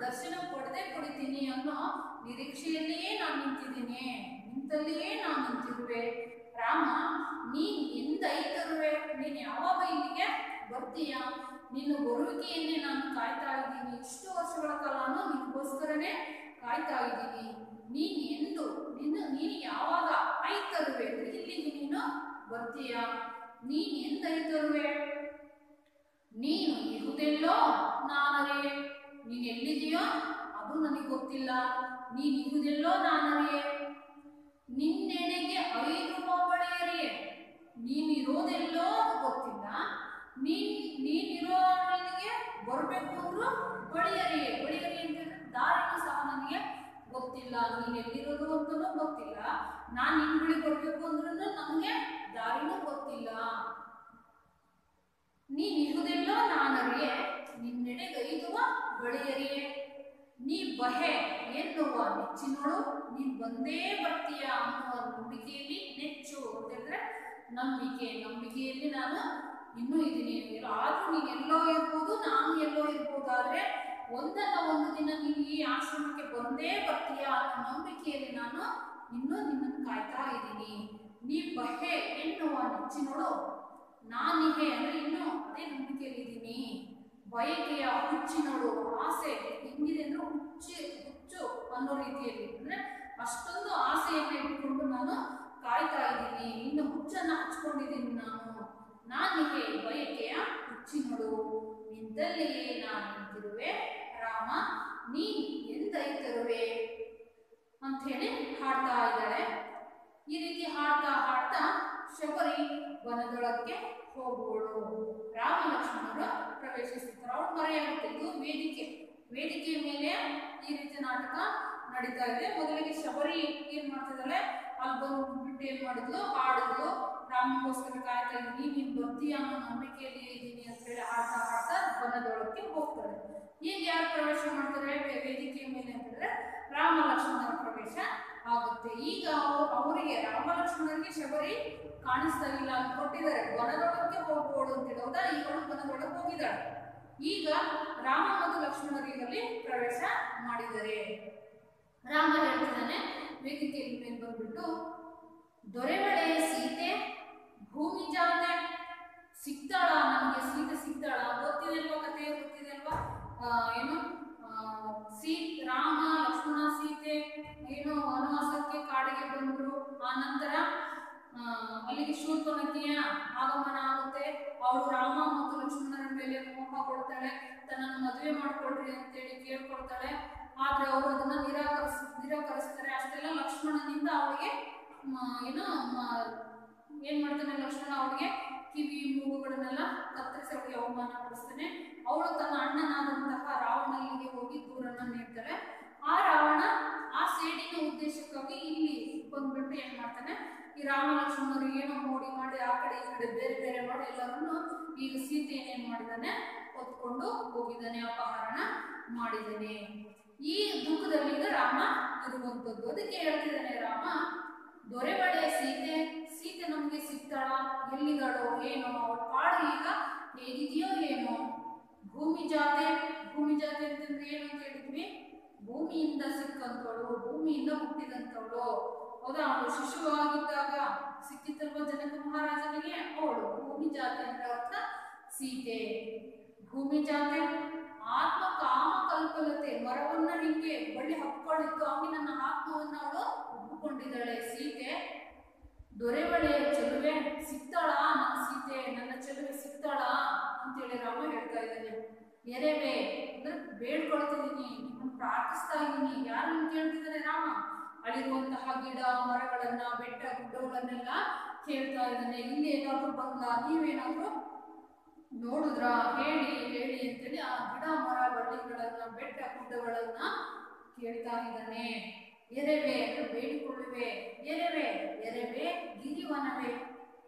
ದರ್ಶನ ಪಡಿತೀನಿ ಅನ್ನೋ ನಿರೀಕ್ಷೆಯಲ್ಲಿಯೇ ನಾನು ನಿಂತಿದ್ದೀನಿ, ನಿಂತಲ್ಲಿಯೇ ನಾನು ನಿಂತಿರುವೆ. ರಾಮ ನೀನ್ ಎಂದೈತರುವೆ, ನೀನ್ ಯಾವಾಗ ಇಲ್ಲಿಗೆ ಬರ್ತೀಯ? ನಿನ್ನ ಬರುವಿಕೆಯನ್ನೇ ನಾನು ಕಾಯ್ತಾ ಇದ್ದೀನಿ, ಇಷ್ಟು ವರ್ಷಗಳ ಕಾಲ ನಿನಗೋಸ್ಕರನೇ ಕಾಯ್ತಾ ಇದ್ದೀನಿ. ನೀನು ಯಾವಾಗ ಐತರುವೆ ಇಲ್ಲಿಗೆ ನೀನು ಬರ್ತೀಯ? ನೀನ್ ಎಂದೈತರುವೆ? ನೀನು ಇರುವುದೆಲ್ಲೋ ನಾನರೇ, ನೀನು ಎಲ್ಲಿದೆಯೋ ಅದು ನನಗೆ ಗೊತ್ತಿಲ್ಲ. ನೀನು ಇರುವುದೆಲ್ಲೋ ನಾನರೇ, ನಿನ್ನೆಡೆಗೆ 5 ಬಳಿಯರಿಯೇ, ನೀನಿರೋದೆಲ್ಲೋ ಗೊತ್ತಿಲ್ಲ. ನೀನಿರೋನಿಗೆ ಬರಬೇಕು ಅಂದ್ರು ಬಳಿಯರಿಯೇ, ಬಳಿಯರಿ ಅಂತಂದ್ರೆ ದಾರಿನೂ ಸಹ ನನಗೆ ಗೊತ್ತಿಲ್ಲ. ನೀನು ಎಲ್ಲಿರೋದು ಅಂತಲೂ ಗೊತ್ತಿಲ್ಲ, ನಾನು ನಿನ್ನ ಬಳಿ ಬರಬೇಕು ಅಂದ್ರೂ ನನಗೆ ದಾರಿನೂ ಗೊತ್ತಿಲ್ಲ. ನೀನಿರುವುದೆಲ್ಲೋ ನಾನರಿಯೇ, ನಿನ್ನೆಡೆಗೈದುವ ಬಳಿಯರಿಯೇ. ನೀ ಬಹೆ ಎನ್ನುವ ನೆಚ್ಚಿನೋಳು, ನೀನು ಬಂದೇ ಬರ್ತೀಯ ಅನ್ನುವ ನಂಬಿಕೆಯಲ್ಲಿ ನೆಚ್ಚು ಅಂತಂದ್ರೆ ನಂಬಿಕೆಯಲ್ಲಿ ನಾನು ಇನ್ನೂ ಇದ್ದೀನಿ. ಆದ್ರೂ ನೀನು ಎಲ್ಲೋ ಇರ್ಬೋದು, ನಾನು ಎಲ್ಲೋ ಇರ್ಬೋದಾದ್ರೆ ಒಂದಲ್ಲ ಒಂದು ದಿನ ನೀನು ಈ ಆಶ್ರಮಕ್ಕೆ ಬಂದೇ ಬರ್ತೀಯ ಅನ್ನೋ ನಂಬಿಕೆಯಲ್ಲಿ ನಾನು ಇನ್ನೂ ನಿನ್ನನ್ನು ಕಾಯ್ತಾ ಇದ್ದೀನಿ. ನೀ ಬಹೆ ಎನ್ನುವ ನೆಚ್ಚಿನೋಳು, ನಾನಿಗೆ ಅಂದ್ರೆ ಇನ್ನೂ ಅದೇ ನಂಬಿಕೆಯಲ್ಲಿದ್ದೀನಿ. ಬಯಕೆಯ ಹುಚ್ಚಿನೋಳು, ಆಸೆ ಹೆಂಗಿದೆ ಅಂದ್ರೆ ಹುಚ್ಚು ಅನ್ನೋ ರೀತಿಯಲ್ಲಿ, ಅಂದ್ರೆ ಅಷ್ಟೊಂದು ಆಸೆಯನ್ನು ಇಟ್ಕೊಂಡು ನಾನು ಕಾಯ್ತಾ ಇದ್ದೀನಿ, ಇನ್ನು ಹುಚ್ಚನ್ನ ಹಚ್ಕೊಂಡಿದ್ದೀನಿ ನಾನಿಗೆ ಬಯಕೆಯ ಹುಚ್ಚಿನೋಳು, ನಿಂತಲ್ಲಿಯೇ ನಾನು ನಿಂತಿರುವೆ. ರಾಮ ನೀನ್ ಎಂದೈತರುವೆ ಅಂತ ಹೇಳಿ ಹಾಡ್ತಾ ಇದ್ದಾಳೆ. ಈ ರೀತಿ ಹಾಡ್ತಾ ಶಬರಿ ವನದೊಳಕ್ಕೆ ಹೋಗುವಳು. ರಾಮ ಲಕ್ಷ್ಮಣರು ಪ್ರವೇಶಿಸುತ್ತಾರೆ. ಅವಳು ಮರೆಯಾಗುತ್ತೆ. ಇದು ವೇದಿಕೆಯ ಮೇಲೆ ಈ ರೀತಿ ನಾಟಕ ನಡೀತಾ ಇದೆ. ಮೊದಲಿಗೆ ಶಬರಿ ಏನ್ ಮಾಡ್ತಿದ್ದಾಳೆ, ಅಲ್ಲಿ ಬಂದ್ಬಿಟ್ಟು ಏನ್ ಮಾಡಿದ್ಲು, ಹಾಡಿದ್ಲು, ರಾಮಗೋಸ್ಕರ ಕಾಯ್ತಾ ಇದ್ದೀನಿ, ನೀನ್ ಬರ್ತೀಯ ಅನ್ನೋ ನಂಬಿಕೆಯಲ್ಲಿ ಇದ್ದೀನಿ ಅಂತ ಹೇಳಿ ಹಾಡ್ತಾ ವನದೊಳಕ್ಕೆ ಹೋಗ್ತಾಳೆ. ಈಗ ಯಾರು ಪ್ರವೇಶ ಮಾಡ್ತಾರೆ ವೇದಿಕೆಯ ಮೇಲೆ ಅಂತಂದ್ರೆ ರಾಮ ಲಕ್ಷ್ಮಣರ ಪ್ರವೇಶ ಆಗುತ್ತೆ. ಈಗ ಅವರಿಗೆ ರಾಮ ಲಕ್ಷ್ಮಣರಿಗೆ ಶಬರಿ ಕಾಣಿಸ್ತಾ ಇಲ್ಲ ಅಂತ ಕೊಟ್ಟಿದ್ದಾರೆ. ವನದೊಳಕ್ಕೆ ಹೋಗುವಳು ಅಂತ ಹೇಳೋದಾ, ಈಗ ಅವಳು ವನದೊಳಗೆ ಹೋಗಿದ್ದಾಳೆ. ಈಗ ರಾಮ ಮತ್ತು ಲಕ್ಷ್ಮಣರಿಗಲ್ಲಿ ಪ್ರವೇಶ ಮಾಡಿದ್ದಾರೆ. ರಾಮ ಹೇಳ್ತಿದ್ದಾನೆ ವೇದಿಕೆಯ ಮೇಲೆ ಬಂದ್ಬಿಟ್ಟು, ದೊರೆವಳೆ ಸೀತೆ ಭೂಮಿ ಜಾತೆ, ಸಿಗ್ತಾಳ ನಮಗೆ ಸೀತೆ ಸಿಗ್ತಾಳ? ಗೊತ್ತಿದೆ ಅಲ್ವಾ, ಕಥೆ ಗೊತ್ತಿದೆ ಅಲ್ವಾ? ಏನು ರಾಮ ಲಕ್ಷ್ಮಣ ಸೀತೆ ಏನು ವನವಾಸಕ್ಕೆ ಕಾಡಿಗೆ ಬಂದ್ರು. ಆ ನಂತರ ಅಲ್ಲಿಗೆ ಶೂರ್ಪನಖಿಯ ಆಗಮನ ಆಗುತ್ತೆ. ಅವಳು ರಾಮ ಮತ್ತು ಲಕ್ಷ್ಮಣರ ಮೇಲೆ ಮೋಹ ಕೊಡ್ತಾಳೆ, ತನ್ನನ್ನು ಮದುವೆ ಮಾಡ್ಕೊಳ್ರಿ ಅಂತೇಳಿ ಕೇಳ್ಕೊಳ್ತಾಳೆ. ಆದ್ರೆ ಅವರು ಅದನ್ನ ನಿರಾಕರಿಸ್ತಾರೆ. ಅಷ್ಟೆಲ್ಲ ಲಕ್ಷ್ಮಣನಿಂದ ಅವಳಿಗೆ ಏನ್ ಮಾಡ್ತಾನೆ ಲಕ್ಷ್ಮಣ, ಅವಳಿಗೆ ಕಿವಿ ಮೂಗುಗಳನ್ನೆಲ್ಲ ಕತ್ತರಿಸಿ ಅವಳಿಗೆ ಅವಮಾನ ಪಡಿಸ್ತಾನೆ. ಅವಳು ತನ್ನ ಅಣ್ಣನಾದಂತಹ ರಾವಣನಿಗೆ ಹೋಗಿ ದೂರನ್ನ ನೀಡ್ತಾಳೆ. ಆ ರಾವಣ ಆ ಸೇಡಿನ ಉದ್ದೇಶಕ್ಕಾಗಿ ಇಲ್ಲಿ ಬಂದ್ಬಿಟ್ಟು ಏನ್ ಮಾಡ್ತಾನೆ, ಈ ರಾಮ ಲಕ್ಷ್ಮಣರು ಏನೋ ಮೋಡಿ ಮಾಡಿ ಆ ಕಡೆ ಈ ಕಡೆ ಬೇರೆ ಬೇರೆ ಮಾಡಿ ಎಲ್ಲರನ್ನು ಈಗ ಸೀತೆಯನ್ನು ಏನ್ ಮಾಡಿದಾನೆ, ಹೊತ್ಕೊಂಡು ಹೋಗಿದ್ದಾನೆ, ಅಪಹರಣ ಮಾಡಿದ್ದಾನೆ. ಈ ದುಃಖದಲ್ಲಿ ಈಗ ರಾಮ ಇರುವಂತದ್ದು. ಅದಕ್ಕೆ ಹೇಳ್ತಿದ್ದಾನೆ ರಾಮ, ದೊರೆಬಡೆ ಸೀತೆ, ಸೀತೆ ನಮ್ಗೆ ಸಿಗ್ತಾಳ, ಎಲ್ಲಿದ್ದಾಳೋ ಏನೋ, ಅವಳ ಪಾಡು ಈಗ ಹೇಗಿದೆಯೋ ಏನೋ. ಭೂಮಿ ಜಾತೆ, ಭೂಮಿ ಜಾತೆ ಅಂತಂದ್ರೆ ಏನು ಅಂತ ಹೇಳಿದ್ವಿ, ಭೂಮಿಯಿಂದ ಸಿಕ್ಕಂತವಳು, ಭೂಮಿಯಿಂದ ಹುಟ್ಟಿದಂತವಳು. ಹೌದಾ, ಅವಳು ಶಿಶುವಾಗಿದ್ದಾಗ ಸಿಕ್ಕಿತ್ತಲ್ವ ಜನಕ ಮಹಾರಾಜನಿಗೆ, ಅವಳು ಭೂಮಿ ಜಾತೆ ಅಂತ ಅರ್ಥ ಸೀತೆ. ಭೂಮಿ ಜಾತೆ ಆತ್ಮ ಕಾಮ ಕಲ್ಪಲತೆ, ಮರವನ್ನ ಹಿಂಗೆ ಬಳ್ಳಿ ಹಬ್ಕೊಂಡಿತ್ತು, ಹಂಗೆ ನನ್ನ ಆತ್ಮವನ್ನ ಅವಳು ಒಪ್ಪಿಕೊಂಡಿದ್ದಾಳೆ ಸೀತೆ. ದೊರೆಬಳೆ ಚೆಲುವೆ, ಸಿಗ್ತಾಳ ನನ್ನ ಸೀತೆ, ನನ್ನ ಚೆಲುವೆ ಸಿಗ್ತಾಳ ಅಂತೇಳಿ ರಾಮ ಹೇಳ್ತಾ ಇದ್ದಾನೆ. ಎರೆವೆ ಅಂದ್ರೆ ಬೇಡ್ಕೊಳ್ತಿದ್ದೀನಿ, ನಿಮ್ಮನ್ನು ಪ್ರಾರ್ಥಿಸ್ತಾ ಇದ್ದೀನಿ. ಯಾರನ್ನು ಕೇಳ್ತಿದ್ದಾನೆ ರಾಮ? ಅಲ್ಲಿರುವಂತಹ ಗಿಡ ಮರಗಳನ್ನ, ಬೆಟ್ಟ ಗುಡ್ಡಗಳನ್ನೆಲ್ಲ ಕೇಳ್ತಾ ಇದ್ದಾನೆ. ಇಲ್ಲಿ ಏನಾದ್ರು ಬಂದ, ನೀವೇನಾದ್ರು ನೋಡಿದ್ರ ಹೇಳಿ ಹೇಳಿ ಅಂತೇಳಿ ಆ ಗಿಡ ಮರ ಬಳ್ಳಿಗಳನ್ನ, ಬೆಟ್ಟ ಗುಡ್ಡಗಳನ್ನ ಕೇಳ್ತಾ ಇದ್ದಾನೆ. ಎರೆವೆ ಅಂದ್ರೆ ಬೇಡಿಕೊಳ್ಳುವೆ, ಎರೆವೆ ಎರೆವೆ ಗಿರಿವನವೇ,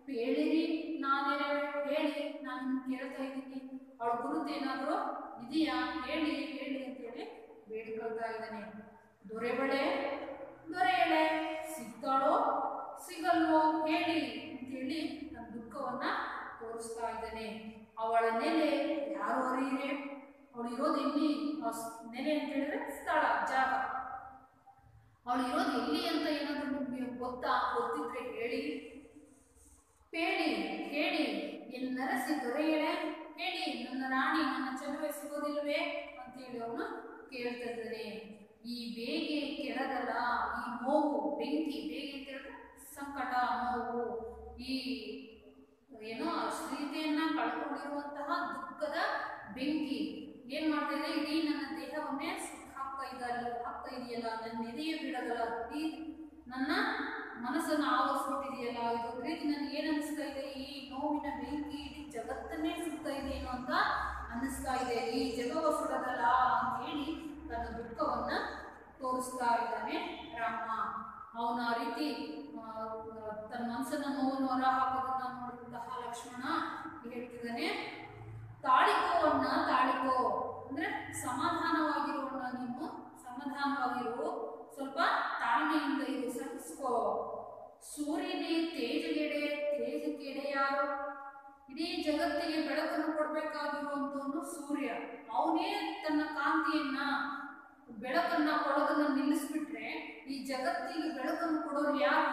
ಹೇಳಿರಿ ನಾನೆರೆವೆ, ಹೇಳಿ ನಾನು ಕೇಳ್ತಾ ಇದ್ದೀನಿ, ಅವಳ ಗುರುತೇನಾದ್ರು ಇದೆಯಾ ಹೇಳಿ ಹೇಳಿ ಅಂತೇಳಿ ಬೇಡ್ಕೊಳ್ತಾ ಇದ್ದಾನೆ. ದೊರೆಬಳೆ ದೊರೆಯಳೆ, ಸಿಗ್ತಾಳೋ ಸಿಗಲ್ವೋ ಹೇಳಿ ಅಂತೇಳಿ ನನ್ನ ದುಃಖವನ್ನ ತೋರಿಸ್ತಾ ಇದ್ದಾನೆ. ಅವಳ ನೆಲೆ ಯಾರು ಅರಿಯರೆ, ಅವಳು ಇರೋದು ಎಲ್ಲಿ, ನೆಲೆ ಅಂತ ಹೇಳಿದ್ರೆ ಸ್ಥಳ, ಜಾಗ. ಅವಳು ಇರೋದು ಎಲ್ಲಿ ಅಂತ ಏನಾದ್ರು ನಿಮ್ಗೆ ಗೊತ್ತಿದ್ರೆ ಹೇಳಿ, ಹೇಳಿ ಹೇಳಿ ಎನ್ನರಸಿ ದೊರೆಯಳೆ, ಹೇಳಿ ನನ್ನ ರಾಣಿ, ನನ್ನ ಚೆಲುವೆ ಸಿಗೋದಿಲ್ವೇ ಅಂತೇಳಿ ಅವನು ಕೇಳ್ತಾ ಇದ್ದಾನೆ. ಈ ಬೇಗೆ ಕೆಳಗಲ, ಈ ನೋವು ಬೆಂಕಿ, ಬೇಗೆ ಅಂತ ಹೇಳಿದ್ರೆ ಸಂಕಟ, ನೋವು, ಈ ಏನೋ ಸೀತೆಯನ್ನ ಕಳ್ಕೊಂಡಿರುವಂತಹ ದುಃಖದ ಬೆಂಕಿ ಏನ್ ಮಾಡ್ತಾ ಇದೆ, ಇಡೀ ನನ್ನ ದೇಹವನ್ನೇ ಹಾಕ್ತಾ ಇದೆಯಲ್ಲ, ನನ್ನ ಎದೆಯೇ ಬಿಡಗಲ್ಲ, ಇಡೀ ನನ್ನ ಮನಸ್ಸನ್ನು ಆವರಿಸ್ಬಿಟ್ಟಿದೆಯಲ್ಲ, ಇದೊಂದು ರೀತಿ ನನಗೆ ಏನ್ ಅನಿಸ್ತಾ ಇದೆ, ಈ ನೋವಿನ ಬೆಂಕಿ ಇಡೀ ಜಗತ್ತನ್ನೇ ಸುಡ್ತಾ ಇದೆಯೇನೋ ಅಂತ ಅನ್ನಿಸ್ತಾ ಇದೆ, ಈ ಜಗವ ಸುಡದಲ್ಲ ಅಂತ ಹೇಳಿ ತನ್ನ ದುಃಖವನ್ನ ತೋರಿಸ್ತಾ ಇದ್ದಾನೆ ರಾಮ. ಅವನ ಆ ರೀತಿ ತನ್ನ ಮನಸ್ಸನ್ನ ನೋವನ್ನು ಹೊರ ಹಾಕೋದನ್ನ ನೋಡಿದಂತಹ ಲಕ್ಷ್ಮಣ ಹೇಳ್ತಿದ್ದಾನೆ, ತಾಳಿಕೋವನ್ನ ತಾಳಿಕೋ ಅಂದ್ರೆ ಸಮಾಧಾನವಾಗಿರೋಣ, ನೀನು ಸಮಾಧಾನವಾಗಿರು, ಸ್ವಲ್ಪ ತಾಳ್ಮೆಯಿಂದ ಇರು, ಸಹಿಸ್ಕೋ. ಸೂರ್ಯನೇ ತೇಜಗೆಡೆ, ತೇಜಕ್ಕೆಡೆ ಯಾರು? ಇಡೀ ಜಗತ್ತಿಗೆ ಬೆಳಕನ್ನು ಕೊಡ್ಬೇಕಾಗಿರುವಂತವನು ಸೂರ್ಯ. ಅವನೇ ತನ್ನ ಕಾಂತಿಯನ್ನ, ಬೆಳಕನ್ನ ಕೊಡೋದನ್ನ ನಿಲ್ಲಿಸ್ಬಿಟ್ರೆ ಈ ಜಗತ್ತಿಗೆ ಬೆಳಕನ್ನು ಕೊಡೋರು ಯಾರು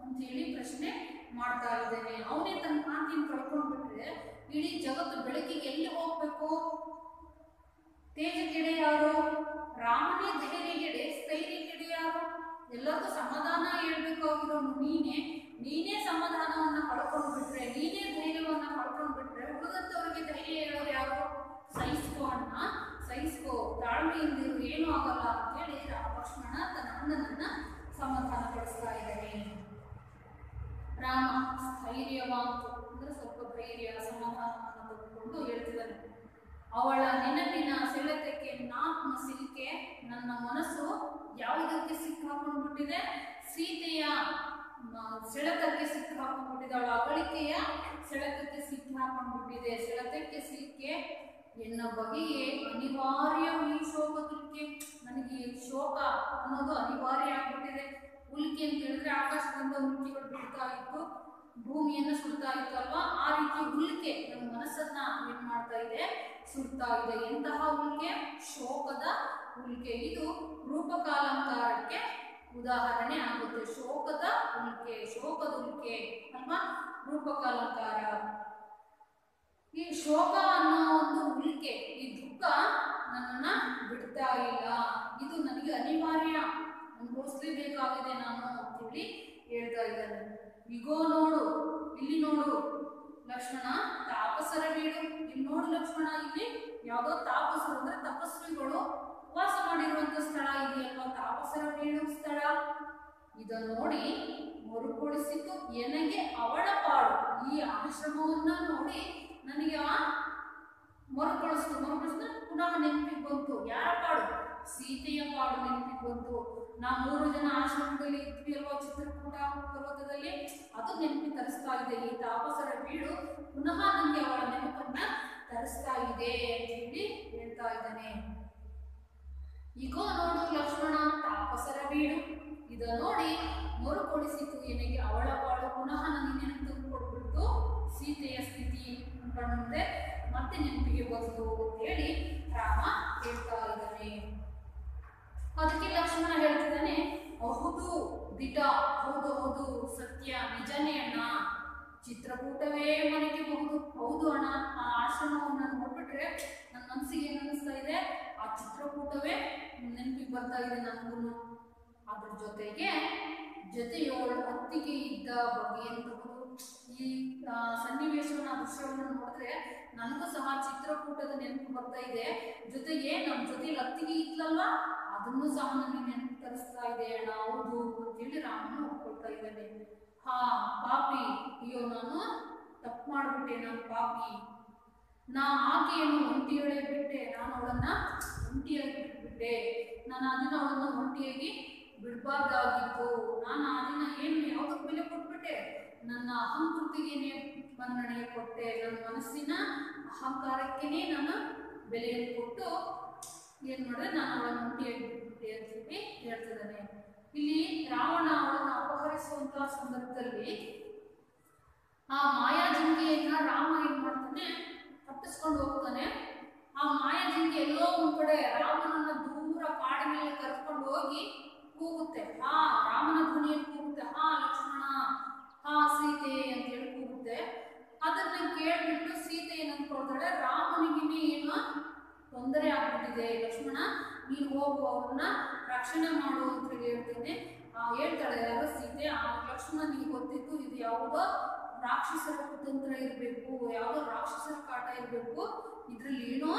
ಅಂತೇಳಿ ಪ್ರಶ್ನೆ ಮಾಡ್ತಾ ಇದ್ದೇನೆ. ಅವನೇ ತನ್ನ ಕಾಂತಿಯನ್ನು ಕಳ್ಕೊಂಡ್ಬಿಟ್ರೆ ಇಡೀ ಜಗತ್ತು ಬೆಳಕಿಗೆ ಎಲ್ಲಿ ಹೋಗ್ಬೇಕು? ತೇಜಕ್ಕೆಡೆ ಯಾರು? ರಾಮನೇ ಧೈರ್ಯಗೆಡೆ, ಸ್ಥೈರ್ಯಕ್ಕೆಡೆ ಯಾರು? ಎಲ್ಲರಿಗೂ ಸಮಾಧಾನ ಹೇಳ್ಬೇಕಾಗಿರೋನು ನೀನೇ ಸಮಾಧಾನವನ್ನ ಕಳ್ಕೊಂಡು ಬಿಟ್ರೆ, ನೀನೇ ಧೈರ್ಯವನ್ನ ಕಳ್ಕೊಂಡು ಬಿಟ್ರೆ ಉಳಿದಂತವರಿಗೆ ಧೈರ್ಯ ಹೇಳೋರು ಯಾರು? ಸಹಿಸ್ಕೋ ಅಣ್ಣ, ಸಹಿಸ್ಕೋ, ತಾಳ್ಮೆಯಿಂದಿರು, ಏನೂ ಆಗಲ್ಲ ಅಂತೇಳಿ ಲಕ್ಷ್ಮಣ ತನ್ನ ಅಣ್ಣನನ್ನ ಸಮಾಧಾನ ಪಡಿಸ್ತಾ ಇದ್ದಾನೆ. ರಾಮ ಸ್ಥೈರ್ಯವಾಂತು ಅಂದ್ರೆ ಸ್ವಲ್ಪ ಧೈರ್ಯ, ಸಮಾಧಾನವನ್ನು ತೆಗೆದುಕೊಂಡು ಹೇಳ್ತಿದ್ದಾನೆ. ಅವಳ ನೆನಪಿನ ಸೆಳೆತಕ್ಕೆ ನಾತ್ಮ ಸಿಲುಕೆ, ನನ್ನ ಮನಸ್ಸು ಯಾವುದಕ್ಕೆ ಸಿಕ್ಕಾಕೊಂಡ್ಬಿಟ್ಟಿದೆ? ಸೀತೆಯ ಸೆಳೆತಕ್ಕೆ ಸಿಕ್ಕಾಕೊಂಡ್ಬಿಟ್ಟಿದೆ, ಅವಳ ಅಗಳಿಕೆಯ ಸೆಳೆತಕ್ಕೆ ಸಿಕ್ಕಾಕೊಂಡ್ಬಿಟ್ಟಿದೆ. ಸೆಳೆತಕ್ಕೆ ಸಿಕ್ಕೆ ಎನ್ನ ಬಗೆಯೇ ಅನಿವಾರ್ಯ ಈ ಶೋಕಕ್ಕೆ, ನನಗೆ ಶೋಕ ಅನ್ನೋದು ಅನಿವಾರ್ಯ ಆಗ್ಬಿಟ್ಟಿದೆ. ಉಲ್ಕೆ ಅಂತ ಹೇಳಿದ್ರೆ ಆಕಾಶದಿಂದ ಉಲ್ಕೆಗಳು ಬಿಡ್ತಾ ಇತ್ತು, ಭೂಮಿಯನ್ನು ಸುಡ್ತಾ ಇತ್ತು ಅಲ್ವಾ, ಆ ರೀತಿ ಉಲ್ಕೆ ನನ್ನ ಮನಸ್ಸನ್ನ ಏನ್ ಮಾಡ್ತಾ ಇದೆ, ಸುಡ್ತಾ ಇದೆ. ಎಂತಹ ಉಲ್ಕೆ? ಶೋಕದ ಉಲ್ಕೆ. ಇದು ರೂಪಕಾಲಂಕಾರಕ್ಕೆ ಉದಾಹರಣೆ ಆಗುತ್ತೆ. ಶೋಕದ ಉಲ್ಕೆ, ಶೋಕದ ಉಲ್ಕೆ ಅಲ್ವಾ ರೂಪಕಾಲಂಕಾರ. ಈ ಶೋಕ ಅನ್ನೋ ಒಂದು ಉಲ್ಕೆ, ಈ ದುಃಖ ನನ್ನನ್ನ ಬಿಡ್ತಾ ಇಲ್ಲ, ಇದು ನನಗೆ ಅನಿವಾರ್ಯ, ಅನುಭವಿಸಲೇಬೇಕಾಗಿದೆ ನಾನು ಅಂತೇಳಿ ಹೇಳ್ತಾ ಇದ್ದಾನೆ. ಇಗೋ ನೋಡು, ಇಲ್ಲಿ ನೋಡು ಲಕ್ಷ್ಮಣ, ತಾಪಸರ ಬೀಡು. ಇಲ್ಲಿ ನೋಡು ಲಕ್ಷ್ಮಣ, ಇಲ್ಲಿ ಯಾವುದೋ ತಾಪಸರು ಅಂದ್ರೆ ತಪಸ್ವಿಗಳು ವಾಸ ಮಾಡಿರುವಂತ ಸ್ಥಳ ಇದೆಯಲ್ವಾ, ತಾಪಸರ ಬೀಡು ಸ್ಥಳ. ಇದನ್ನು ನೋಡಿ ಮರುಕಳಿಸಿತು ಎನಗೆ ಅವಳ ಪಾಡು. ಈ ಆಶ್ರಮವನ್ನ ನೋಡಿ ನನಗೆ ಮರುಕಳಿಸ್ತು, ಪುನಃ ನೆನಪಿಗೆ ಬಂತು. ಯಾರ ಪಾಡು? ಸೀತೆಯ ಪಾಡು ನೆನಪಿಗೆ ಬಂತು. ನಾವು 3 ಜನ ಆಶ್ರಮದಲ್ಲಿ ಇದ್ವಿ ಅಲ್ವಾ ಚಿತ್ರಕೂಟ ಪರ್ವತದಲ್ಲಿ, ಅದು ನೆನಪಿ ತರಿಸ್ತಾ ಇದೆ. ಈ ತಾಪಸರ ಬೀಡು ಪುನಃ ನನಗೆ ಅವಳ ನೆನಪನ್ನ ತರಿಸ್ತಾ ಇದೆ ಅಂತ ಹೇಳಿ ಹೇಳ್ತಾ ಇದ್ದಾನೆ. ಈಗೋ ನೋಡು ಲಕ್ಷ್ಮಣ ತಾಪಸರ ಬೀಡು, ಇದ ನೋಡಿ ಮರುಕೊಡಿಸಿತು ಎನಗೆ ಅವಳ ಪಾಡು, ಪುನಃ ನನಗೆ ನೆನಪು ತಂದು ಕೊಟ್ಬಿಡ್ತು. ಸೀತೆಯ ಸ್ಥಿತಿ ಮುಂದೆ ಮತ್ತೆ ನೆನಪಿಗೆ ಬಂತು ಅಂತ ಹೇಳಿ ರಾಮ ಹೇಳ್ತಾ ಇದ್ದಾನೆ. ಅದಕ್ಕೆ ಲಕ್ಷ್ಮಣ ಹೇಳ್ತಿದ್ದಾನೆ, ಹೌದು ದಿಟ, ಹೌದು ಹೌದು ಸತ್ಯ, ನಿಜನೇ ಅಣ್ಣ, ಚಿತ್ರಕೂಟವೇ ಮನೆಗೆ ಬಹುದು. ಹೌದು ಅಣ್ಣ, ಆ ಆಶ್ರಮವನ್ನು ನೋಡ್ಬಿಟ್ರೆ ನನ್ನ ಮನಸ್ಸಿಗೆ ಏನು ಅನಿಸ್ತಾ ಇದೆ, ಆ ಚಿತ್ರಕೂಟವೇ ನೆನಪಿಗೆ ಬರ್ತಾ ಇದೆ ನನಗೂ. ಅದ್ರ ಜೊತೆಯೋಳು ಅತ್ತಿಗೆ ಇದ್ದ ಬಗೆಯಂತಹುದು. ಈ ಸನ್ನಿವೇಶವನ್ನ ದೃಶ್ಯವನ್ನು ನೋಡಿದ್ರೆ ನನಗೂ ಸಹ ಚಿತ್ರಕೂಟದ ನೆನಪು ಬರ್ತಾ ಇದೆ. ಜೊತೆಗೆ ನಮ್ಮ ಜೊತೆಲಿ ಅತ್ತಿಗೆ ಇದ್ಲಲ್ವಾ, ಅದನ್ನು ಸಹ ನನಗೆ ನೆನಪು ತರಿಸ್ತಾ ಇದೆ ಅಣ್ಣ. ಹೌದು ಅಂತೇಳಿ ರಾಮನು ಒಪ್ಕೊಳ್ತಾ ಇದ್ದಾನೆ. ಹಾ ಪಾಪಿ, ಅಯ್ಯೋ ನಾನು ತಪ್ಪು ಮಾಡ್ಬಿಟ್ಟೆ, ನಾನು ಪಾಪಿ. ನಾ ಆಕೆಯನ್ನು ಒಂಟಿಯೊಳೆ ಬಿಟ್ಟೆ, ನಾನು ಅವಳನ್ನ ಒಂಟಿಯಾಗಿ ಬಿಟ್ಬಿಟ್ಟೆ. ನಾನು ಅದನ್ನ ಅವಳನ್ನ ಒಂಟಿಯಾಗಿ ಬಿಡಬಾರ್ದಾಗಿತ್ತು. ನಾನು ಅದನ್ನ ಏನು ಯಾವುದಕ್ಕೆ ಬೆಲೆ ಕೊಟ್ಬಿಟ್ಟೆ, ನನ್ನ ಅಹಂಕೃತಿಗೇನೆ ಮನ್ನಣೆ ಕೊಟ್ಟೆ, ನನ್ನ ಮನಸ್ಸಿನ ಅಹಂಕಾರಕ್ಕೇನೆ ನಾನು ಬೆಲೆಯನ್ನು ಕೊಟ್ಟು ಏನ್ ಮಾಡಿದ್ರೆ ನಾನು ಅವಳನ್ನು ಒಂಟಿಯಾಗಿ ಬಿಟ್ಬಿಟ್ಟೆ ಅಂತ ಹೇಳಿ ಹೇಳ್ತಿದ್ದಾನೆ. ಇಲ್ಲಿ ರಾವಣ ಅವಳನ್ನು ಅಪಹರಿಸುವಂತಹ ಸಂದರ್ಭದಲ್ಲಿ ಆ ಮಾಯಾಜಿಂಕೆಯನ್ನ ರಾಮ ಏನ್ ಮಾಡ್ತಾನೆ, ತಪ್ಪಿಸ್ಕೊಂಡು ಹೋಗ್ತಾನೆ. ಆ ಮಾಯಾಜಿಂಕೆ ಎಲ್ಲೋ ಒಂದ್ ಕಡೆ ರಾಮನನ್ನ ದೂರ ಕಾಡಿನಲ್ಲಿ ಕರ್ಕೊಂಡು ಹೋಗಿ ಕೂಗುತ್ತೆ. ಆ ರಾಮನ ಧ್ವನಿಯಲ್ಲಿ ಕೂಗುತ್ತೆ, ಹಾ ಲಕ್ಷ್ಮಣ, ಹಾ ಸೀತೆ ಅಂತ ಹೇಳಿ ಕೂಗುತ್ತೆ. ಅದನ್ನ ಕೇಳ್ಬಿಟ್ಟು ಸೀತೆ ಏನ್ ಅಂದ್ಕೊಳ್ತಾಳೆ, ರಾಮನಿಗಿನೇ ಏನೋ ತೊಂದರೆ ಆಗ್ಬಿಟ್ಟಿದೆ, ಲಕ್ಷ್ಮಣ ನೀನು ಹೋಗು, ಅವ್ರನ್ನ ರಕ್ಷಣೆ ಮಾಡು ಅಂತ ಹೇಳಿ ಹೇಳ್ತೇನೆ. ಹೇಳ್ತಾಳೆ ಯಾರೋ ಸೀತೆ. ಆ ಲಕ್ಷ್ಮಣನಿಗೆ ಗೊತ್ತಿತ್ತು ಇದು ಯಾವುದೋ ರಾಕ್ಷಸರ ಕುತಂತ್ರ ಇರಬೇಕು, ಯಾವುದೋ ರಾಕ್ಷಸರ ಕಾಟ ಇರಬೇಕು, ಇದ್ರಲ್ಲಿ ಏನೋ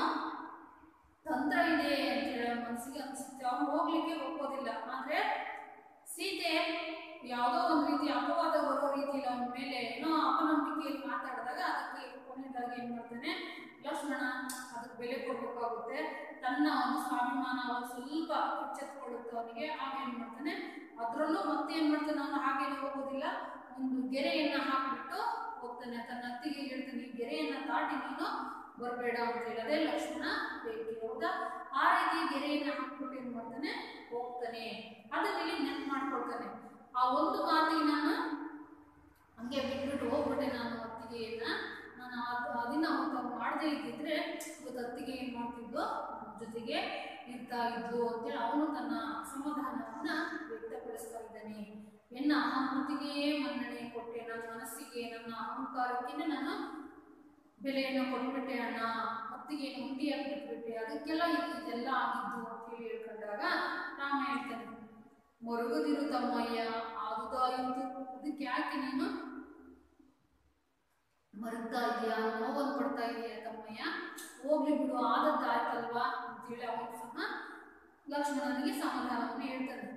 ತಂತ್ರ ಇದೆ ಅಂತ ಹೇಳಿ ಮನಸ್ಸಿಗೆ ಅನಿಸುತ್ತೆ. ಅವನು ಹೋಗ್ಲಿಕ್ಕೆ ಒಪ್ಪೋದಿಲ್ಲ. ಆದ್ರೆ ಸೀತೆ ಯಾವುದೋ ಒಂದು ರೀತಿ ಅಪವಾದ ಬರೋ ರೀತಿಯಲ್ಲಿ ಅವನ ಮೇಲೆ ಏನೋ ಅಪನಂಬಿಕೆಯಲ್ಲಿ ಮಾತಾಡಿದಾಗ ಅದಕ್ಕೆ ಕೊನೆಯದಾಗಿ ಏನ್ ಮಾಡ್ತಾನೆ ಲಕ್ಷ್ಮಣ, ಅದಕ್ಕೆ ಬೆಲೆ ಕೊಡ್ಬೇಕಾಗುತ್ತೆ. ತನ್ನ ಒಂದು ಸ್ವಾಭಿಮಾನ ಅವನು ಸ್ವಲ್ಪ ಎಚ್ಚೆತ್ಕೊಳ್ಳುತ್ತೆ ಅವನಿಗೆ. ಆಗ ಏನ್ ಮಾಡ್ತಾನೆ, ಅದ್ರಲ್ಲೂ ಮತ್ತೆ ಏನ್ ಮಾಡ್ತಾನೆ, ಅವನು ಹಾಗೇನೆ ಹೋಗೋದಿಲ್ಲ, ಒಂದು ಗೆರೆಯನ್ನ ಹಾಕ್ಬಿಟ್ಟು ಹೋಗ್ತಾನೆ. ತನ್ನ ಅತ್ತಿಗೆ ಹೇಳ್ತಾನೆ, ಈ ಗೆರೆಯನ್ನ ದಾಟಿ ನೀನು ಬರಬೇಡ ಅಂತ ಹೇಳಿ. ಅದೇ ಲಕ್ಷ್ಮಣ ಬೇಕೆ, ಹೌದಾ? ಆ ರೀತಿ ಗೆರೆಯನ್ನ ಹಾಕ್ಬಿಟ್ಟು ಏನ್ ಮಾಡ್ತಾನೆ, ಹೋಗ್ತಾನೆ. ಅದರಲ್ಲಿ ನೆನ್ಪು ಮಾಡ್ಕೊಳ್ತಾನೆ. ಆ ಒಂದು ಮಾತಿಗೆ ನಾನು ಹಂಗೆ ಬಿಟ್ಬಿಟ್ಟು ಹೋಗ್ಬಿಟ್ಟೆ ನಾನು ಅತ್ತಿಗೆಯನ್ನ, ನಾನು ಅದನ್ನ ಅವತ್ತು ಮಾಡದೇ ಇದ್ದಿದ್ರೆ ಇವತ್ತು ಅತ್ತಿಗೆ ಏನ್ ಮಾಡ್ತಿದ್ದು, ಜೊತೆಗೆ ಇರ್ತಾ ಇದ್ಲು ಅಂತೇಳಿ ಅವನು ತನ್ನ ಅಸಮಾಧಾನವನ್ನ ವ್ಯಕ್ತಪಡಿಸ್ತಾ ಇದ್ದಾನೆ. ಎನ್ನ ಅಹಂಕೃತಿಗೆ ಮನ್ನಣೆ ಕೊಟ್ಟೆ, ನನ್ನ ಮನಸ್ಸಿಗೆ ನನ್ನ ಅಹಂಕಾರಕ್ಕೆ ನಾನು ಬೆಲೆಯನ್ನು ಕೊಟ್ಬಿಟ್ಟೆ ಅಣ್ಣ, ಅತ್ತಿಗೆ ಒಂಟಿಯಾಗಿ ಬಿಟ್ಬಿಟ್ಟೆ, ಅದಕ್ಕೆಲ್ಲ ಇದೆಲ್ಲ ಆಗಿದ್ದು ಅಂತ ಹೇಳಿ ಹೇಳ್ಕೊಂಡಾಗ ರಾಮ ಹೇಳ್ತಾನೆ, ಮರುಗದಿರು ತಮ್ಮಯ್ಯ, ಆದುದಾಯಿತು, ಅದಕ್ಕೆ ಯಾಕೆ ನೀನು ಮರುಗ್ತಾ ಇದೆಯಾ, ನೋವನ್ನು ಪಡ್ತಾ ಇದೆಯಾ ತಮ್ಮಯ್ಯ, ಹೋಗ್ಲಿ ಬಿಡು, ಆದದ್ದಾಯ್ತಲ್ವಾ ಅಂತೇಳಿ ಅವನು ಸಹ ಲಕ್ಷ್ಮಣನಿಗೆ ಸಮಾಧಾನವನ್ನು ಹೇಳ್ತಾನೆ.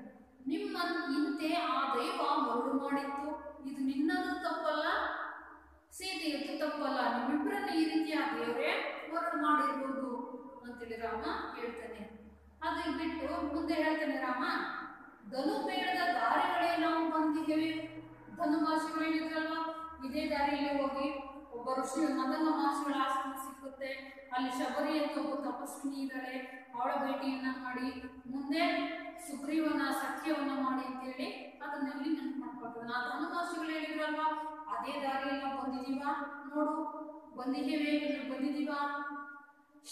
ನಿಮ್ಮ ಇಂತೆ ಆ ದೈವ ಮರುಳು ಮಾಡಿತ್ತು, ಇದು ನಿನ್ನದು ತಪ್ಪಲ್ಲ, ಸೀತೆಯದ್ದು ತಪ್ಪಲ್ಲ, ನಿಮ್ಮಿಬ್ಬರನ್ನ ಈ ರೀತಿಯ ದೇವರೇ ಮರುಳು ಮಾಡಿರ್ಬೋದು ಅಂತೇಳಿ ರಾಮ ಹೇಳ್ತಾನೆ. ಅದು ಬಿಟ್ಟು ಮುಂದೆ ಹೇಳ್ತಾನೆ ರಾಮ, ಧನುಬೇಡದ ದಾರಿಗಳೇ ನಾವು ಬಂದಿದ್ದೇವೆ. ಧನುಮಾಸಿಗಳು ಹೇಳಿದ್ರಲ್ವ, ಇದೇ ದಾರಿಯಲ್ಲಿ ಹೋಗಿ ಒಬ್ಬ ಋಷಿ ಮದನ ಮಹರ್ಷಿಗಳ ಆಶ್ರಮ ಸಿಕ್ಕುತ್ತೆ. ಅಲ್ಲಿ ಶಬರಿ ಅಂತ ಒಬ್ಬ ತಪಸ್ವಿನಿ ಇದ್ದಾಳೆ, ಅವಳ ಭೇಟಿಯನ್ನ ಮಾಡಿ ಮುಂದೆ ಸುಗ್ರೀವನ ಸಖ್ಯವನ್ನ ಮಾಡಿ ಅಂತೇಳಿ ಅದನ್ನೆಲ್ಲಿ ನೆನಪು ಮಾಡ್ಕೊಳ್ತಾರೆ. ನಾ ಧನುಮಾಸಿಗಳು ಹೇಳಿದ್ರಲ್ವಾ, ಅದೇ ದಾರಿಯಲ್ಲಿ ನಾವು ಬಂದಿದೀವ, ನೋಡು ಬಂದಿದೀವ.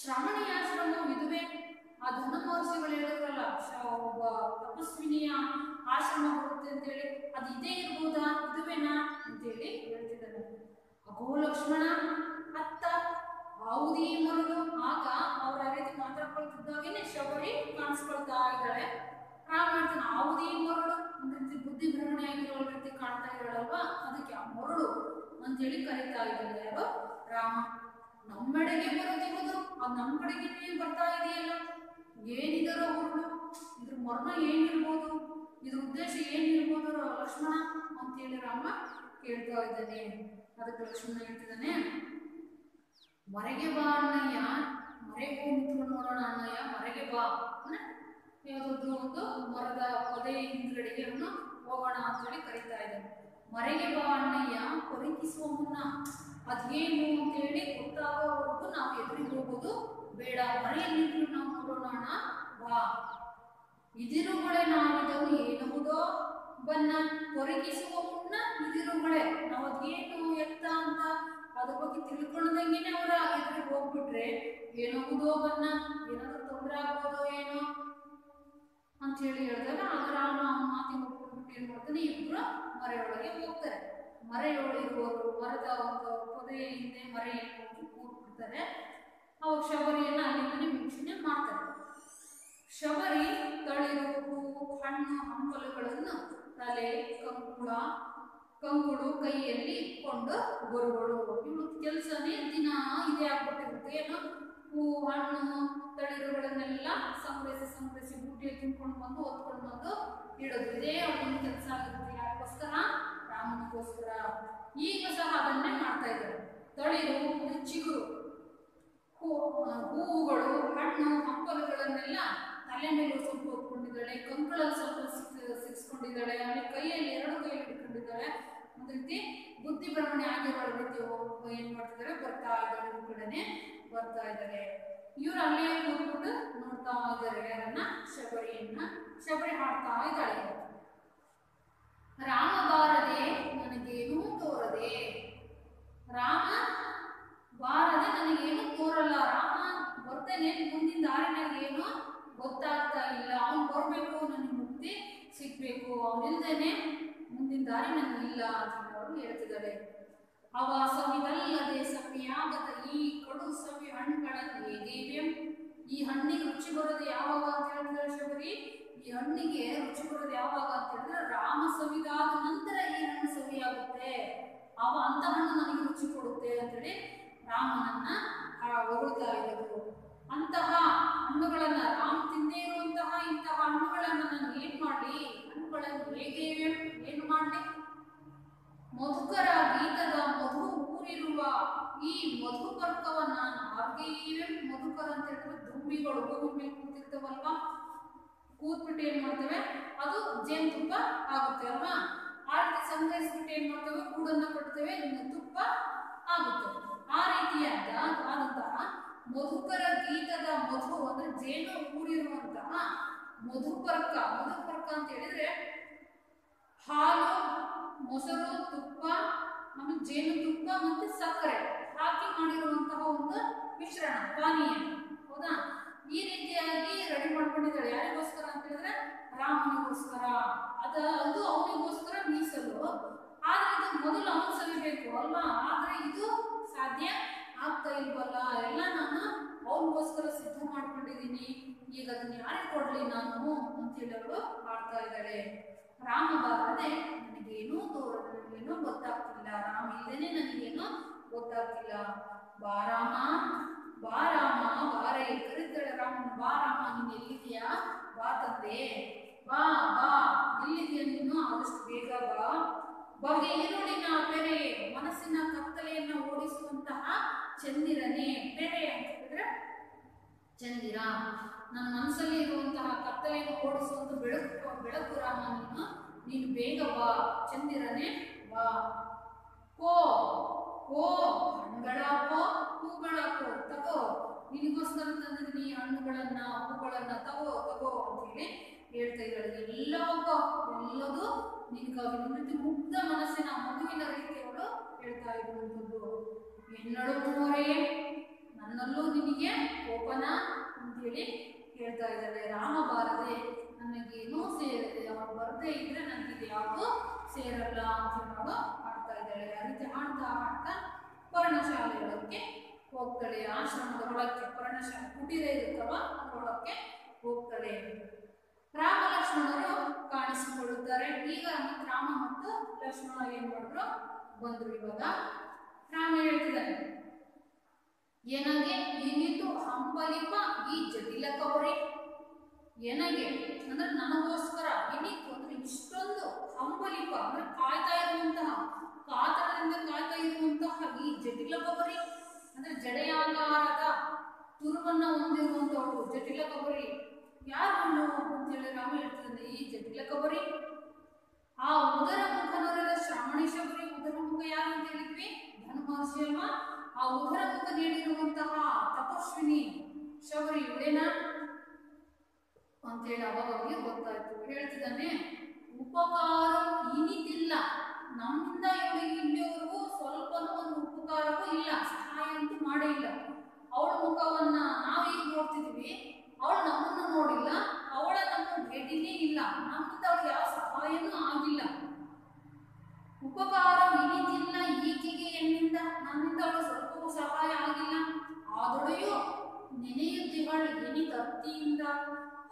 ಶ್ರಮಣಿ ಆಶ್ರಮ ಇದುವೆ. ಆ ಧನುಮಹರ್ಷಿಗಳು ಹೇಳಿದ್ರಲ್ಲ, ಒಬ್ಬ ತಪಸ್ವಿನಿಯ ಆಶ್ರಮ ಬರುತ್ತೆ ಅಂತೇಳಿ, ಅದು ಇದೇ ಇರ್ಬೋದಾ, ಇದುವೇನಾ ಅಂತೇಳಿ ಹೇಳ್ತಿದ್ದಾರೆ. ಅಗೋ ಲಕ್ಷ್ಮಣ, ಅತ್ತ ಯಾವುದೀ ಮರುಳು. ಆಗ ಅವ್ರ ಆ ರೀತಿ ಮಾತಾಡ್ಕೊಳ್ತಿದ್ದಾಗೇನೆ ಶಬರಿ ಕಾಣಿಸ್ಕೊಳ್ತಾ ಇದ್ದಾಳೆ. ರಾಮ ಹೇಳ್ತಾನೆ, ಯಾವುದೀ ಮರುಳು, ಒಂದ್ ರೀತಿ ಬುದ್ಧಿ ಭ್ರಮಣೆ ಆಗಿರೋ ರೀತಿ ಕಾಣ್ತಾ ಇದ್ದಾಳಲ್ವಾ, ಅದಕ್ಕೆ ಆ ಮರುಳು ಅಂತೇಳಿ ಕರೀತಾ ಇದ್ದಾಳೆ ಯಾರು, ರಾಮ. ನಮ್ಮೆಡೆಗೆ ಬರುತ್ತಿರುವುದು, ಅದು ನಮ್ಮ ಕಡೆಗೆ ಬರ್ತಾ ಇದೆಯಲ್ಲ, ಏನಿದರೋ ಹುರುಳು, ಇದ್ರ ಮರ್ಮ ಏನಿರ್ಬೋದು, ಇದ್ರ ಉದ್ದೇಶ ಏನಿರ್ಬೋದು ಲಕ್ಷ್ಮಣ ಅಂತೇಳಿ ರಾಮ ಕೇಳ್ತಾ ಇದ್ದಾನೆ. ಅದಕ್ಕೆ ಲಕ್ಷ್ಮಣ ಹೇಳ್ತಿದ್ದಾನೆ, ಮರೆಗೆ ಬಾ ಅಣ್ಣಯ್ಯ, ಮರೆಗೆ ಹೋಗಿ ನಿಂತ್ಕೊಂಡು ನೋಡೋಣ ಅಣ್ಣಯ್ಯ, ಮರೆಗೆ ಬಾ, ಯಾವುದೋ ಒಂದು ಮರದ ಪೊದೆಯ ಹಿಂದ್ಗಡೆಗೆ ಅವನು ಹೋಗೋಣ ಅಂತೇಳಿ ಕರೀತಾ ಇದ್ದಾನೆ. ಮರೆಗೆ ಬಾ ಅಣ್ಣಯ್ಯ ಪರಿಕಿಸುವ ಮುನ್ನ, ಅದೇನು ಅಂತೇಳಿ ಗೊತ್ತಾಗೋವರೆಗೂ ನಾವು ಎದುರಿಗೆ ಹೋಗೋದು ಬೇಡ, ಮರೆಯಲ್ಲಿ ನಾವು ನೋಡೋಣ ಬಾ. ಇದಿರುಗಳೇ ನಾವಿದನ್ನು ಏನಹುದೋ ಬನ್ನ, ಕೊರಗಿಸುವ ಮುನ್ನ ಇದಿರುಗಳೇ, ನಾವು ಅದೇನು ಎತ್ತ ಅಂತ ಅದ್ರ ಬಗ್ಗೆ ತಿಳ್ಕೊಂಡಂಗೆನೆ ಅವರ ಎದುರಿಗೆ ಹೋಗ್ಬಿಟ್ರೆ ಏನಹುದೋ ಬನ್ನ, ಏನಾದ್ರು ತೊಂದರೆ ಆಗ್ಬೋದೋ ಏನೋ ಅಂತ ಹೇಳಿ ಹೇಳಿದಾಗ ಆಗ ರಾಮ ಮಾತಿಗೆ ಒಪ್ಕೊಂಡ್ಬಿಟ್ಟು ಏನ್ ಮಾಡ್ತಾನೆ, ಇಬ್ರು ಮರೆಯೊಳಗೆ ಹೋಗ್ತಾರೆ. ಮರೆಯೊಳಗಿರುವವರು ಮರದ ಒಂದು ಪೊದೆಯ ಹಿಂದೆ ಮರೆಯಲ್ಲಿ ಹೋಗಿ ಕೂತ್ಬಿಡ್ತಾರೆ. ಅವಾಗ ಶಬರಿಯನ್ನ ಅಲ್ಲಿಂದನೇ ವೀಕ್ಷಣೆ ಮಾಡ್ತಾರೆ. ಶಬರಿ ತಳಿರು, ಹೂವು, ಹಣ್ಣು, ಹಂಪಲುಗಳನ್ನು ತಲೆ, ಕಂಗುಳು ಕೈಯಲ್ಲಿ ಕೊಂಡು ಬರುವಳು. ಇವಳು ಕೆಲಸನೇ ದಿನ ಇದೇ ಆಗ್ಬಿಟ್ಟಿರುತ್ತೆ. ಏನು, ಹೂವು, ಹಣ್ಣು, ತಳಿರುಗಳನ್ನೆಲ್ಲ ಸಂಗ್ರಹಿಸಿ ಬೂಟಿಯಲ್ಲಿ ತುಂಬಿಕೊಂಡು ಬಂದು ಹೊತ್ಕೊಂಡು ಬಂದು ಇಡೋದು, ಇದೇ ಅವಳಿನ ಕೆಲಸ ಆಗಿರುತ್ತೆ. ಯಾರಿಗೋಸ್ಕರ? ರಾಮನಿಗೋಸ್ಕರ. ಈಗ ಸಹ ಅದನ್ನೇ ಮಾಡ್ತಾ ಇದ್ದಾರೆ. ತಳಿರು, ಚಿಗುರು, ಹೂವುಗಳು, ಹಣ್ಣು, ಹಂಪಲುಗಳನ್ನೆಲ್ಲ ತಲೆ ಮೇಲೆ ಸ್ವಲ್ಪ ಹೊತ್ಕೊಂಡಿದ್ದಾಳೆ, ಕಂಕಳಲ್ಲಿ ಸ್ವಲ್ಪ ಸಿಕ್ಸ್ಕೊಂಡಿದ್ದಾಳೆ, ಆಮೇಲೆ ಕೈಯಲ್ಲಿ 2 ಕೈಯಲ್ಲಿ ಇಟ್ಕೊಂಡಿದ್ದಾಳೆ. ಒಂದು ರೀತಿ ಬುದ್ಧಿ ಭ್ರಮಣೆ ಆಗಿರೋ ರೀತಿ ಏನ್ ಮಾಡ್ತಿದ್ದಾರೆ, ಬರ್ತಾ ಇದ್ದಾರೆ, ಕಡೆನೆ ಬರ್ತಾ ಇದ್ದಾರೆ. ಇವ್ರು ಅಲ್ಲೇ ಕೂತ್ಬಿಟ್ಟು ನೋಡ್ತಾ ಇದ್ದಾರೆ ಯಾರನ್ನ, ಶಬರಿಯನ್ನ. ಶಬರಿ ಹಾಡ್ತಾ ಇದ್ದಾಳೆ, ರಾಮ ಬಾರದೆ ನನಗೇನೂ ತೋರದೆ. ರಾಮ ಬಾರದೆ ನನಗೇನು ತೋರಲ್ಲ. ರಾಮ ಬರ್ತೇನೆ, ಮುಂದಿನ ದಾರಿನಾಗ ಏನು ಗೊತ್ತಾಗ್ತಾ ಇಲ್ಲ. ಅವನು ಬರಬೇಕು, ನನಗೆ ಮುಕ್ತಿ ಸಿಗ್ಬೇಕು, ಅವನಿಲ್ದೇನೆ ಮುಂದಿನ ದಾರಿ ನನಗಿಲ್ಲ ಅಂತ ಅವರು ಹೇಳ್ತಿದ್ದಾರೆ. ಅವ ಸವಿದಲ್ಲದೆ ಸವಿಯಾಗದ ಈ ಕಡು ಸವಿ ಹಣ್ಣುಗಳನ್ನು ಹೇಗೇವೆ. ಈ ಹಣ್ಣಿಗೆ ರುಚಿ ಬರೋದು ಯಾವಾಗ ಅಂತ ಹೇಳಿದ್ರೆ ಶಬರಿ, ಈ ಹಣ್ಣಿಗೆ ರುಚಿ ಬರೋದು ಯಾವಾಗ ಅಂತ ಹೇಳಿದ್ರೆ ರಾಮ ಸವಿದಾದ ನಂತರ ಈ ಹಣ್ಣು ಸವಿಯಾಗುತ್ತೆ. ಅವ ಅಂತ ಹಣ್ಣು ನನಗೆ ರುಚಿ ಕೊಡುತ್ತೆ ಅಂತೇಳಿ ರಾಮನನ್ನ ಹೊಗಳ್ತಾ ಇದ್ದರು. ಅಂತಹ ಹಣ್ಣುಗಳನ್ನ ರಾಮ ತಿಂದೇ ಇರುವಂತಹ ಇಂತಹ ಹಣ್ಣುಗಳನ್ನ ನಾನು ಏನ್ ಮಾಡಿ, ಹಣ್ಣುಗಳನ್ನು ಹೇಗೆ ಏನು ಮಾಡಿ, ಮಧುಕರ ಗೀತದ ಮಧು ಊರಿರುವ ಈ ಮಧುಪರ್ಕವನ್ನ ಹಾಗೆಯೇ, ಮಧುಕರ ಅಂತ ಹೇಳಿದ್ರೆ ದುಂಬಿಗಳು ಹೂವಿನ ಮೇಲೆ ಕೂತಿರ್ತವಲ್ವಾ, ಕೂತ್ಬಿಟ್ಟು ಏನ್ ಮಾಡ್ತವೆ, ಅದು ಜೇನುತುಪ್ಪ ಆಗುತ್ತೆ ಅಲ್ವಾ. ಆ ರೀತಿ ಸಂಗ್ರಹಿಸ್ಬಿಟ್ಟು ಏನ್ ಮಾಡ್ತವೆ, ಗೂಡನ್ನ ಕಟ್ತೇವೆ, ತುಪ್ಪ ಆಗುತ್ತೆ. ಆ ರೀತಿಯಾದಂತಹ ಮಧುಕರ ಗೀತದ ಮಧು ಅಂದ್ರೆ ಜೇನು ಊರಿರುವಂತಹ ಮಧುಪರ್ಕ. ಮಧುಪರ್ಕ ಅಂತ ಹೇಳಿದ್ರೆ ಹಾಲು, ಮೊಸರು, ತುಪ್ಪ, ಆಮೇಲೆ ಜೇನುತುಪ್ಪ ಮತ್ತೆ ಸಕ್ಕರೆ ಹಾಕಿ ಮಾಡಿರುವಂತಹ ಒಂದು ಮಿಶ್ರಣ, ಪಾನೀಯ. ಹೌದಾ? ಈ ರೀತಿಯಾಗಿ ರೆಡಿ ಮಾಡ್ಕೊಂಡಿದ್ದಾಳೆ. ಯಾರಿಗೋಸ್ಕರ ಅಂತ ಹೇಳಿದ್ರೆ ರಾಮನಿಗೋಸ್ಕರ. ಅದು ಅವನಿಗೋಸ್ಕರ ಮೀಸಲು. ಆದ್ರೆ ಇದು ಮೊದಲು ಅವನು ಸವಿಬೇಕು ಅಲ್ವಾ. ಆದ್ರೆ ಇದು ಸಾಧ್ಯ ಆಗ್ತಾ ಇಲ್ವಲ್ಲ, ಎಲ್ಲ ನಾನು ಅವನಿಗೋಸ್ಕರ ಸಿದ್ಧ ಮಾಡ್ಕೊಂಡಿದ್ದೀನಿ, ಈಗ ಅದನ್ನ ಯಾರಿಗೆ ಕೊಡ್ಲಿ ನಾನು ಅಂತೇಳಿ ಅವಳು ಮಾಡ್ತಾ ಇದ್ದಾಳೆ. ರಾಮ ಬಾರದೆ ನನಗೇನೂ ತೋರದೆ, ನನಗೇನೂ ಗೊತ್ತಾಗ್ತಿಲ್ಲ, ರಾಮ ಇಲ್ದೇನೆ ನನಗೇನು ಗೊತ್ತಾಗ್ತಿಲ್ಲ. ಬಾರಾಮ ಬಾರಾಮ ಬಾರೇ ಕರೀತಾಳೆ ರಾಮನ. ಬಾರಾಮ, ನೀನು ಎಲ್ಲಿದೆಯಾ, ಬಾ ತಂದೆ, ಬಾ ಬಾ, ಎಲ್ಲಿದೆಯಾ ನೀನು, ಆದಷ್ಟು ಬೇಗ ಬಾ. ಬಗೆ ಈರುಳಿನ ಪೆರೆ, ಮನಸ್ಸಿನ ಕತ್ತಲೆಯನ್ನು ಓಡಿಸುವಂತಹ ಚಂದಿರನೇ. ಪೆರೆ ಅಂತ ಹೇಳಿದ್ರೆ ಚಂದಿರ, ನನ್ನ ಮನಸ್ಸಲ್ಲಿ ಇರುವಂತಹ ಕತ್ತಲೆಯನ್ನು ಓಡಿಸುವಂತ ಬೆಳಕು ರಾಮ ನೀನು ಬೇಗ ಬಾ, ಚಂದಿರನೇ ಬಾ. ಕೋ ಕೋ ಹಣ್ಣುಗಳಾಕೋ, ಹೂಗಳಾಕೋ, ತಗೋ, ನಿನಗೋಸ್ಕರ ತಂದಿದ್ದೀನಿ ಹಣ್ಣುಗಳನ್ನ, ಹೂಗಳನ್ನ, ತಗೋ ತಗೋ ಅಂತ ಹೇಳಿ ಹೇಳ್ತಾ ಇದ್ದಾಳೆ. ಎಲ್ಲದೂ ನಿನ್ಗಾಗಿ, ನಿನ್ನ ಮುಗ್ಧ ಮನಸ್ಸಿನ ಮಗುವಿನ ರೀತಿ ಅವಳು ಹೇಳ್ತಾ ಇರುವಂಥದ್ದು. ಎನ್ನಳು ಮೋರೆ, ನನ್ನಲ್ಲೂ ನಿನಗೆ ಕೋಪನ ಅಂತೇಳಿ ಹೇಳ್ತಾ ಇದ್ದಾಳೆ. ರಾಮ ಬಾರದೆ ನನಗೇನೂ ಸೇರಿದೆ, ಅವಳು ಬರದೇ ಇದ್ರೆ ನನಗೆ ಯಾವುದು ಸೇರಲ್ಲ ಅಂತ ಹೇಳಿ ಆಡ್ತಾ ಇದ್ದಾಳೆ. ಆ ರೀತಿ ಆಡ್ತಾ ಆಡ್ತಾ ಪರ್ಣಶಾಲೆಯೊಳಕ್ಕೆ ಹೋಗ್ತಾಳೆ. ಆಶ್ರಮದ ಒಳಕ್ಕೆ ಪರ್ಣಶಾಲೆ ಕುಟೀರ ಇರುತ್ತವ, ಅದರೊಳಕ್ಕೆ ಹೋಗ್ತಾಳೆ. ರಾಮ ಲಕ್ಷ್ಮಣರು ಕಾಣಿಸಿಕೊಳ್ಳುತ್ತಾರೆ. ಈಗ ರಾಮ ಮತ್ತು ಲಕ್ಷ್ಮಣ ಏನ್ ಮಾಡಿದ್ರು, ಬಂದ್ರು. ಇವಾಗ ರಾಮ ಹೇಳ್ತಿದ್ದಾನೆ, ಏನಗೆ ಇನ್ನಿತು ಹಂಬಲಿಪ ಈ ಜಟಿಲ ಕವರಿ. ಏನಗೆ ಅಂದ್ರೆ ನನಗೋಸ್ಕರ, ಇನ್ನಿತ್ತು ಅಂದ್ರೆ ಇಷ್ಟೊಂದು, ಹಂಬಲಿಪ ಅಂದ್ರೆ ಕಾಯ್ತಾ ಇರುವಂತಹ, ಕಾತರದಿಂದ ಕಾಯ್ತಾ ಇರುವಂತಹ ಈ ಜಟಿಲ ಕವರಿ ಅಂದ್ರೆ ಜಡೆಯಾಕಾರದ ತುರುವನ್ನ ಹೊಂದಿರುವಂತಹಳು ಜಟಿಲ ಕವರಿ. ಯಾರು ಹಣ್ಣು ಅಂತೇಳಿ ರಾಮ ಹೇಳ್ತಿದ್ದಾನೆ, ಈ ಜಟಿಲ ಕಬರಿ. ಆ ಉದರ ಮುಖನವರೆಲ್ಲ ಶ್ರಾವಣಿ ಶಬರಿ. ಉದರ ಮುಖ ಯಾರು ಅಂತ ಹೇಳಿದ್ವಿ? ಧನು ಮಹರ್ಷಿ ಅಲ್ವಾ? ಆ ಉದರ ಮುಖ ನೀಡಿರುವಂತಹ ತಪಸ್ವಿನಿ ಶಬರಿ ಇವಳೇನಾ ಅಂತೇಳಿ ಅವಾಗ ಅವರಿಗೆ ಗೊತ್ತಾಯ್ತು. ಹೇಳ್ತಿದ್ದಾನೆ, ಉಪಕಾರ ಇನಿತಿಲ್ಲ, ನಮ್ಮಿಂದ ಇವಳಿಗೆ ಇಲ್ಲಿವರೆಗೂ ಸ್ವಲ್ಪನೂ ಒಂದು ಉಪಕಾರವೂ ಇಲ್ಲ, ಸಹಾಯ ಅಂತೂ ಮಾಡೇ ಇಲ್ಲ. ಅವಳ ಮುಖವನ್ನ ನಾವೀಗ ನೋಡ್ತಿದ್ವಿ, ಅವಳು ನಮ್ಮನ್ನು ನೋಡಿಲ್ಲ, ಅವಳ ನಮ್ಮ ಭೇಟಿನೇ ಇಲ್ಲ, ನಮ್ಮಿಂದ ಅವಳು ಯಾವ ಸಹಾಯನೂ ಆಗಿಲ್ಲ. ಉಪಕಾರ ಇನಿತಿಲ್ಲ ಈಕೆಗೆ ಎನ್ನಿಂದ, ನನ್ನಿಂದ ಅವಳು ಸ್ವಲ್ಪವೂ ಸಹಾಯ ಆಗಿಲ್ಲ. ಆದೊಡೆಯು ನೆನೆಯುತ್ತಿಗಳು ಎನಿತರ್ತಿಯಿಂದ,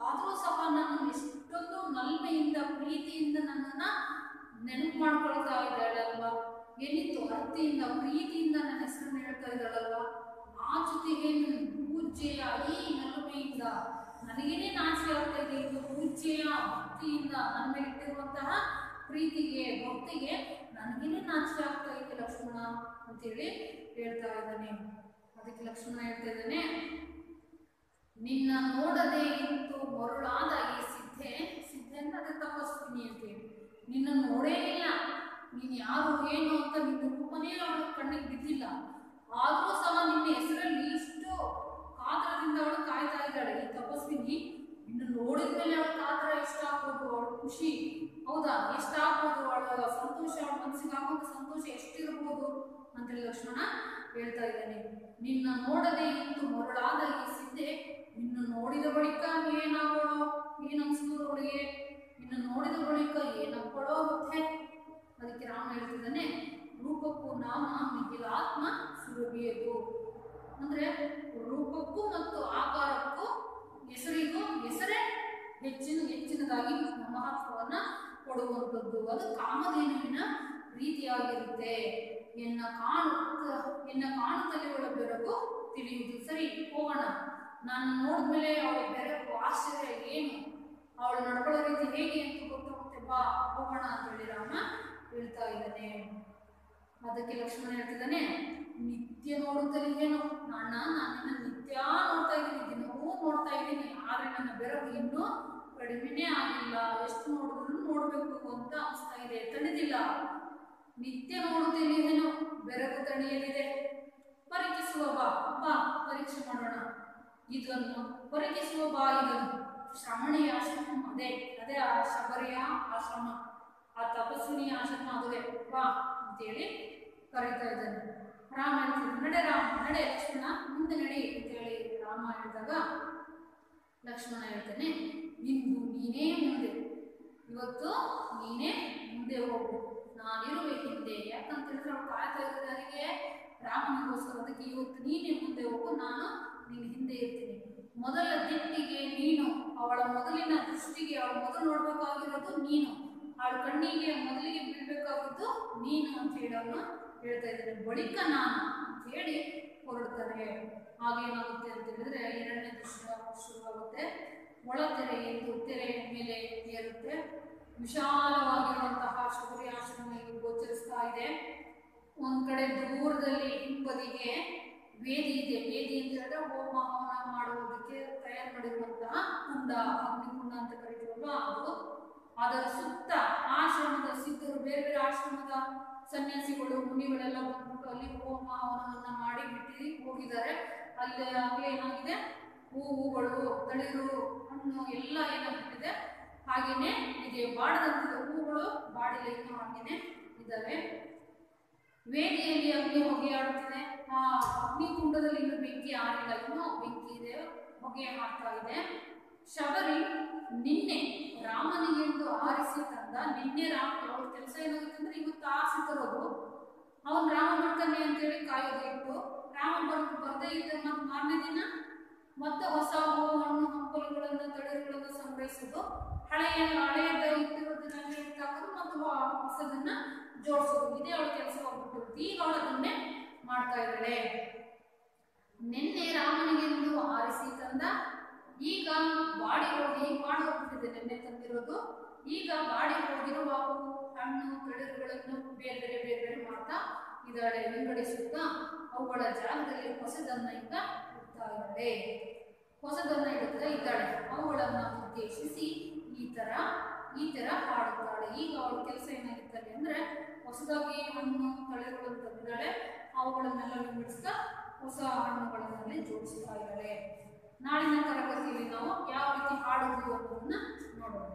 ಆದರೂ ಸಹ ನನ್ನ ಎಷ್ಟೊಂದು ನಲ್ಮೆಯಿಂದ ಪ್ರೀತಿಯಿಂದ ನನ್ನನ್ನ ನೆನಪು ಮಾಡ್ಕೊಳ್ತಾ ಇದ್ದಾಳಲ್ವಾ, ಎನಿತು ಅರ್ತಿಯಿಂದ ಪ್ರೀತಿಯಿಂದ ನನ್ನ ಹೆಸರನ್ನು ಹೇಳ್ತಾ ಇದ್ದಾಳಲ್ವಾ. ನಾಚುತ್ತಿಗೆ ಪೂಜ್ಯೆಯ ಈ ನಲ್ಮೆಯಿಂದ, ನನಗೇನೆ ನಾಚಿಕೆ ಆಗ್ತಾ ಇದೆ, ಇದು ಪೂಜ್ಯೆಯ ಭಕ್ತಿಯಿಂದ ನನ್ನ ಮೇಲೆ ಇಟ್ಟಿರುವಂತಹ ಪ್ರೀತಿಗೆ ಭಕ್ತಿಗೆ ನನಗೇನೆ ನಾಚಿಕೆ ಆಗ್ತಾ ಇದೆ ಲಕ್ಷ್ಮಣ ಅಂತೇಳಿ ಹೇಳ್ತಾ ಇದ್ದಾನೆ. ಅದಕ್ಕೆ ಲಕ್ಷ್ಮಣ ಹೇಳ್ತಾ ಇದ್ದಾನೆ, ನಿನ್ನ ನೋಡದೆ ಇತ್ತು ಮರುಳಾದ ಈ ಸಿದ್ಧೆ. ಸಿದ್ಧೆ ಅಂದ್ರೆ ಅದೇ ತಪಸ್ವಿನಿ ಅಂತೇಳಿ. ನಿನ್ನ ನೋಡೇ ಇಲ್ಲ, ನೀನು ಯಾರು ಏನು ಅಂತ ನಿನ್ನ ರೂಪನೇ ಅವಳು ಕಣ್ಣಿಗೆ ಬಿದ್ದಿಲ್ಲ. ಆದರೂ ಸಹ ನಿನ್ನ ಹೆಸರಲ್ಲಿ ಇಷ್ಟು ಕಾತರದಿಂದ ಅವಳು ಕಾಯ್ತಾ ಇದ್ದಾಳೆ ಈ ತಪಸ್ವಿನಿ. ಇನ್ನು ನೋಡಿದ ಮೇಲೆ ಅವಳ ಕಾತರ ಎಷ್ಟಾಗ್ಬೋದು, ಅವಳ ಖುಷಿ ಹೌದಾ ಎಷ್ಟಾಗ್ಬೋದು, ಅವಳ ಸಂತೋಷ, ಅವಳ ಮನಸ್ಸಿಗೆ ಆಗುವಂತ ಸಂತೋಷ ಎಷ್ಟಿರ್ಬೋದು ಅಂತೇಳಿ ಲಕ್ಷ್ಮಣ ಹೇಳ್ತಾ ಇದ್ದಾನೆ. ನಿನ್ನ ನೋಡದೆ ಇತ್ತು ಮರುಳಾದ ಈ ಸಿದ್ಧೆ, ಇನ್ನು ನೋಡಿದ ಬಳಿಕ ಏನಾಗೋಳೋ, ಏನನ್ಸ್ತದೋ ಅವಳಿಗೆ, ಇನ್ನು ನೋಡಿದ ಬಳಿಕ ಏನಪ್ಪಳೋ ಮತ್ತೆ. ಅದಕ್ಕೆ ರಾಮ ಹೇಳ್ತಿದ್ದಾನೆ, ರೂಪಕ್ಕೂ ನಾಮ ಮಿಗಿಲ ಆತ್ಮ ಸುರಭಿಯದು. ಅಂದ್ರೆ ರೂಪಕ್ಕೂ ಮತ್ತು ಆಕಾರಕ್ಕೂ ಹೆಸರಿಗೂ ಹೆಸರೇ ಹೆಚ್ಚಿನದಾಗಿ ಮಹತ್ವವನ್ನ ಕೊಡುವಂಥದ್ದು. ಅದು ಕಾಮಧೇನುವಿನ ರೀತಿಯಾಗಿರುತ್ತೆ. ಎನ್ನ ಕಾಣುತ್ತಲೇ ಅವಳ ಬೆರಗು ತಿಳಿಯುವುದು. ಸರಿ ಹೋಗೋಣ, ನಾನು ನೋಡಿದ್ಮೇಲೆ ಅವಳ ಬೆರಗು ಆಶ್ಚರ್ಯ ಏನು, ಅವಳು ನಡ್ಕೊಳ್ಳೋ ರೀತಿ ಹೇಗೆ ಅಂತ ಗೊತ್ತಾಗುತ್ತೆ, ಬಾ ಹೋಗೋಣ ಅಂತ ಹೇಳಿ ರಾಮ ಹೇಳ್ತಾ ಇದ್ದಾನೆ. ಅದಕ್ಕೆ ಲಕ್ಷ್ಮಣ ಹೇಳ್ತಿದ್ದಾನೆ, ನಿತ್ಯ ನೋಡುತ್ತಲೇ ಏನು ಅಣ್ಣ, ನಾನು ನಿತ್ಯ ನೋಡ್ತಾ ಇದ್ದೀನಿ, ದಿನವೂ ನೋಡ್ತಾ ಇದ್ದೀನಿ, ಆದ್ರೆ ನನ್ನ ಬೆರಗು ಇನ್ನೂ ಕಡಿಮೆನೇ ಆಗಿಲ್ಲ, ಎಷ್ಟು ನೋಡಿದ್ರು ನೋಡ್ಬೇಕು ಅಂತ ಅನಿಸ್ತಾ ಇದೆ, ತಣಿದಿಲ್ಲ. ನಿತ್ಯ ನೋಡುತ್ತೇನೆ ಏನು ಬೆರಗು ತಣಿಯಲಿದೆ. ಪರೀಕ್ಷಿಸುವ ಬಾ, ಬಾ ಪರೀಕ್ಷೆ ಮಾಡೋಣ, ಇದನ್ನು ಪರೀಕ್ಷಿಸುವ ಬಾ. ಇದನ್ನು ಶ್ರಮಣೀಯ ಆಶ್ರಮ ಅದೇ ಅದೇ ಆ ಶಬರಿಯ ಆಶ್ರಮ, ಆ ತಪಸ್ವಿನಿಯ ಆಶ್ರಮ ಅದುವೇ, ಬಾ ಅಂತೇಳಿ ಕರೀತಾ ಇದ್ದಾನೆ. ರಾಮ ಹೇಳ್ತಿದ್ದಾನೆ, ನಡೆ ರಾಮ ನಡೆ, ಲಕ್ಷ್ಮಣ ಮುಂದೆ ನಡಿ ಅಂತೇಳಿ ರಾಮ ಹೇಳಿದಾಗ ಲಕ್ಷ್ಮಣ ಹೇಳ್ತಾನೆ, ಇಂದು ನೀನೇ ಮುಂದೆ, ಇವತ್ತು ನೀನೇ ಮುಂದೆ ಹೋಗು, ನಾನಿರುವೆ ಹಿಂದೆ. ಯಾಕಂತ ಹೇಳಿದ್ರೆ ಅವ್ರು ಕಾಯ್ತಾ ಇರೋದು ನನಗೆ ರಾಮನಿಗೋಸ್ಕರ. ಅದಕ್ಕೆ ಇವತ್ತು ನೀನೇ ಮುಂದೆ ಹೋಗು, ನಾನು ನಿನ್ನ ಹಿಂದೆ ಇರ್ತೀನಿ. ಮೊದಲ ದಿಟ್ಟಿಗೆ ನೀನು, ಅವಳ ಮೊದಲಿನ ದೃಷ್ಟಿಗೆ, ಅವಳು ಮೊದಲು ನೋಡ್ಬೇಕಾಗಿರೋದು ನೀನು, ಅವಳ ಕಣ್ಣಿಗೆ ಮೊದಲಿಗೆ ಬೀಳ್ಬೇಕಾಗಿದ್ದು ನೀನು ಅಂತ ಹೇಳಿ ಅವನು ಹೇಳ್ತಾ ಇದ್ದಾನೆ. ಬಳಿಕ ನಾನು ಅಂತ ಹೇಳಿ ಹೊರಡ್ತಾರೆ. ಹಾಗೇನಾಗುತ್ತೆ ಅಂತ ಹೇಳಿದ್ರೆ ಎರಡನೇ ದೃಶ್ಯ ಶುರುವಾಗುತ್ತೆ. ಒಳತೆರೆ ಎಂದು ತೆರೆಯ ಮೇಲೆ ಏರುತ್ತೆ. ವಿಶಾಲವಾಗಿರುವಂತಹ ಶಬರಿ ಆಶ್ರಮ ಗೋಚರಿಸ್ತಾ ಇದೆ. ಒಂದ್ ಕಡೆ ದೂರದಲ್ಲಿ ಹಿಂಬದಿಗೆ ವೇದಿ ಇದೆ. ವೇದಿ ಅಂತ ಹೇಳಿದ್ರೆ ಹೋಮ ಹವನ ಮಾಡುವುದಕ್ಕೆ ತಯಾರು ಮಾಡಿರುವಂತಹ ಕುಂಡ, ಅಗ್ನಿಕುಂಡ ಅಂತ ಕರೀತೀವಲ್ವಾ ಅದು. ಅದರ ಸುತ್ತ ಆಶ್ರಮದ ಸಿದ್ಧರು, ಬೇರೆ ಬೇರೆ ಆಶ್ರಮದ ಸನ್ಯಾಸಿಗಳು, ಮುನಿಗಳೆಲ್ಲ ಬಂದ್ಬಿಟ್ಟು ಅಲ್ಲಿ ಹೋಮ ಹವನವನ್ನ ಮಾಡಿ ಬಿಟ್ಟು ಹೋಗಿದ್ದಾರೆ. ಅಲ್ಲಿ ಏನಾಗಿದೆ, ಹೂವುಗಳು, ತಳಿರು, ಹಣ್ಣು ಎಲ್ಲ ಏನಾಗ್ಬಿಟ್ಟಿದೆ ಹಾಗೇನೆ ಇದೆ. ಬಾಡದಂತಿದ್ದ ಹೂಗಳು ಬಾಡಿಲ್ಲ, ಇನ್ನೂ ಹಾಗೇನೆ ಇದ್ದಾವೆ. ವೇದಿಯಲ್ಲಿ ಅಗ್ನಿ ಹೊಗೆ ಆಡುತ್ತಿದೆ. ಆ ಅಗ್ನಿ ಕುಂಡದಲ್ಲಿ ಇನ್ನು ಬೆಂಕಿ ಆರಿಲ್ಲ, ಇನ್ನೂ ಬೆಂಕಿ ಇದೆ, ಹೊಗೆ ಹಾಕ್ತಾ ಇದೆ. ಶಬರಿ ನಿನ್ನೆ ರಾಮನಿಗೆಂದು ಆರಿಸಿ ತಂದ, ನಿನ್ನೆ ರಾಮ ಅವಳ ಕೆಲಸ ಏನಾಗುತ್ತೆ ಅಂದ್ರೆ ಇವತ್ತು ಆರಿಸಿ ತರೋದು, ಅವನು ರಾಮ ಬರ್ತಾನೆ ಅಂತೇಳಿ ಕಾಯೋದು ಇಟ್ಟು, ರಾಮ ಬರ್ದೇ ಇದ್ದ ಮತ್ತು ಮಾರನೇ ದಿನ ಮತ್ತೆ ಹೊಸ ಹೂವು, ಹಣ್ಣು, ಹಂಪಲುಗಳನ್ನ, ತಳಿರುಗಳನ್ನ ಸಂಗ್ರಹಿಸೋದು, ಹಳೆಯದ ಇಟ್ಟಿರೋದನ್ನ ಎತ್ತಾಕೋದು ಮತ್ತು ಹೊಸದನ್ನ ಜೋಡಿಸೋದು, ಇದೇ ಅವಳ ಕೆಲಸವಾಗ್ಬಿಟ್ಟಿರುತ್ತೆ. ಈಗ ಅವಳು ಅದನ್ನೇ ಮಾಡ್ತಾ ಇದ್ದಾಳೆ. ನಿನ್ನೆ ರಾಮನಿಗೆಂದು ಆರಿಸಿ ತಂದ, ಈಗ ಬಾಡಿ ಹೋಗಿ ಬಾಡಿ ಹೋಗ್ಬಿಟ್ಟಿದೆ. ನಿನ್ನೆ ತಂದಿರೋದು ಈಗ ಬಾಡಿ ಹೋಗಿರುವ ಹಣ್ಣು, ತಳಿರುಗಳನ್ನು ಬೇರೆ ಬೇರೆ ಮಾಡ್ತಾ ಇದ್ದಾಳೆ, ವಿಂಗಡಿಸುತ್ತಾ ಅವುಗಳ ಜಾಗದಲ್ಲಿ ಹೊಸದನ್ನ ಈಗ ಇಡ್ತಾ ಇದ್ದಾಳೆ. ಹೊಸದನ್ನ ಇದ್ದಾಳೆ, ಅವುಗಳನ್ನ ಉದ್ದೇಶಿಸಿ ಈ ತರ ಹಾಡುತ್ತಾಳೆ. ಈಗ ಅವಳ ಕೆಲಸ ಏನಾಗಿರ್ತಾರೆ ಅಂದ್ರೆ ಹೊಸದಾಗಿ ಹಣ್ಣು ತಳಿರುಗಳನ್ನು ತಂದಿದ್ದಾಳೆ, ಅವುಗಳನ್ನೆಲ್ಲ ವಿಂಗಡಿಸ್ತಾ ಹೊಸ ಹಣ್ಣುಗಳನ್ನಲ್ಲಿ ಜೋಡಿಸ್ತಾ ಇದ್ದಾಳೆ. ನಾಳಿನ ತರಗತಿಯಲ್ಲಿ ನಾವು ಯಾವ ರೀತಿ ಹಾಡುವುದು ಅನ್ನೋದನ್ನ ನೋಡೋಣ.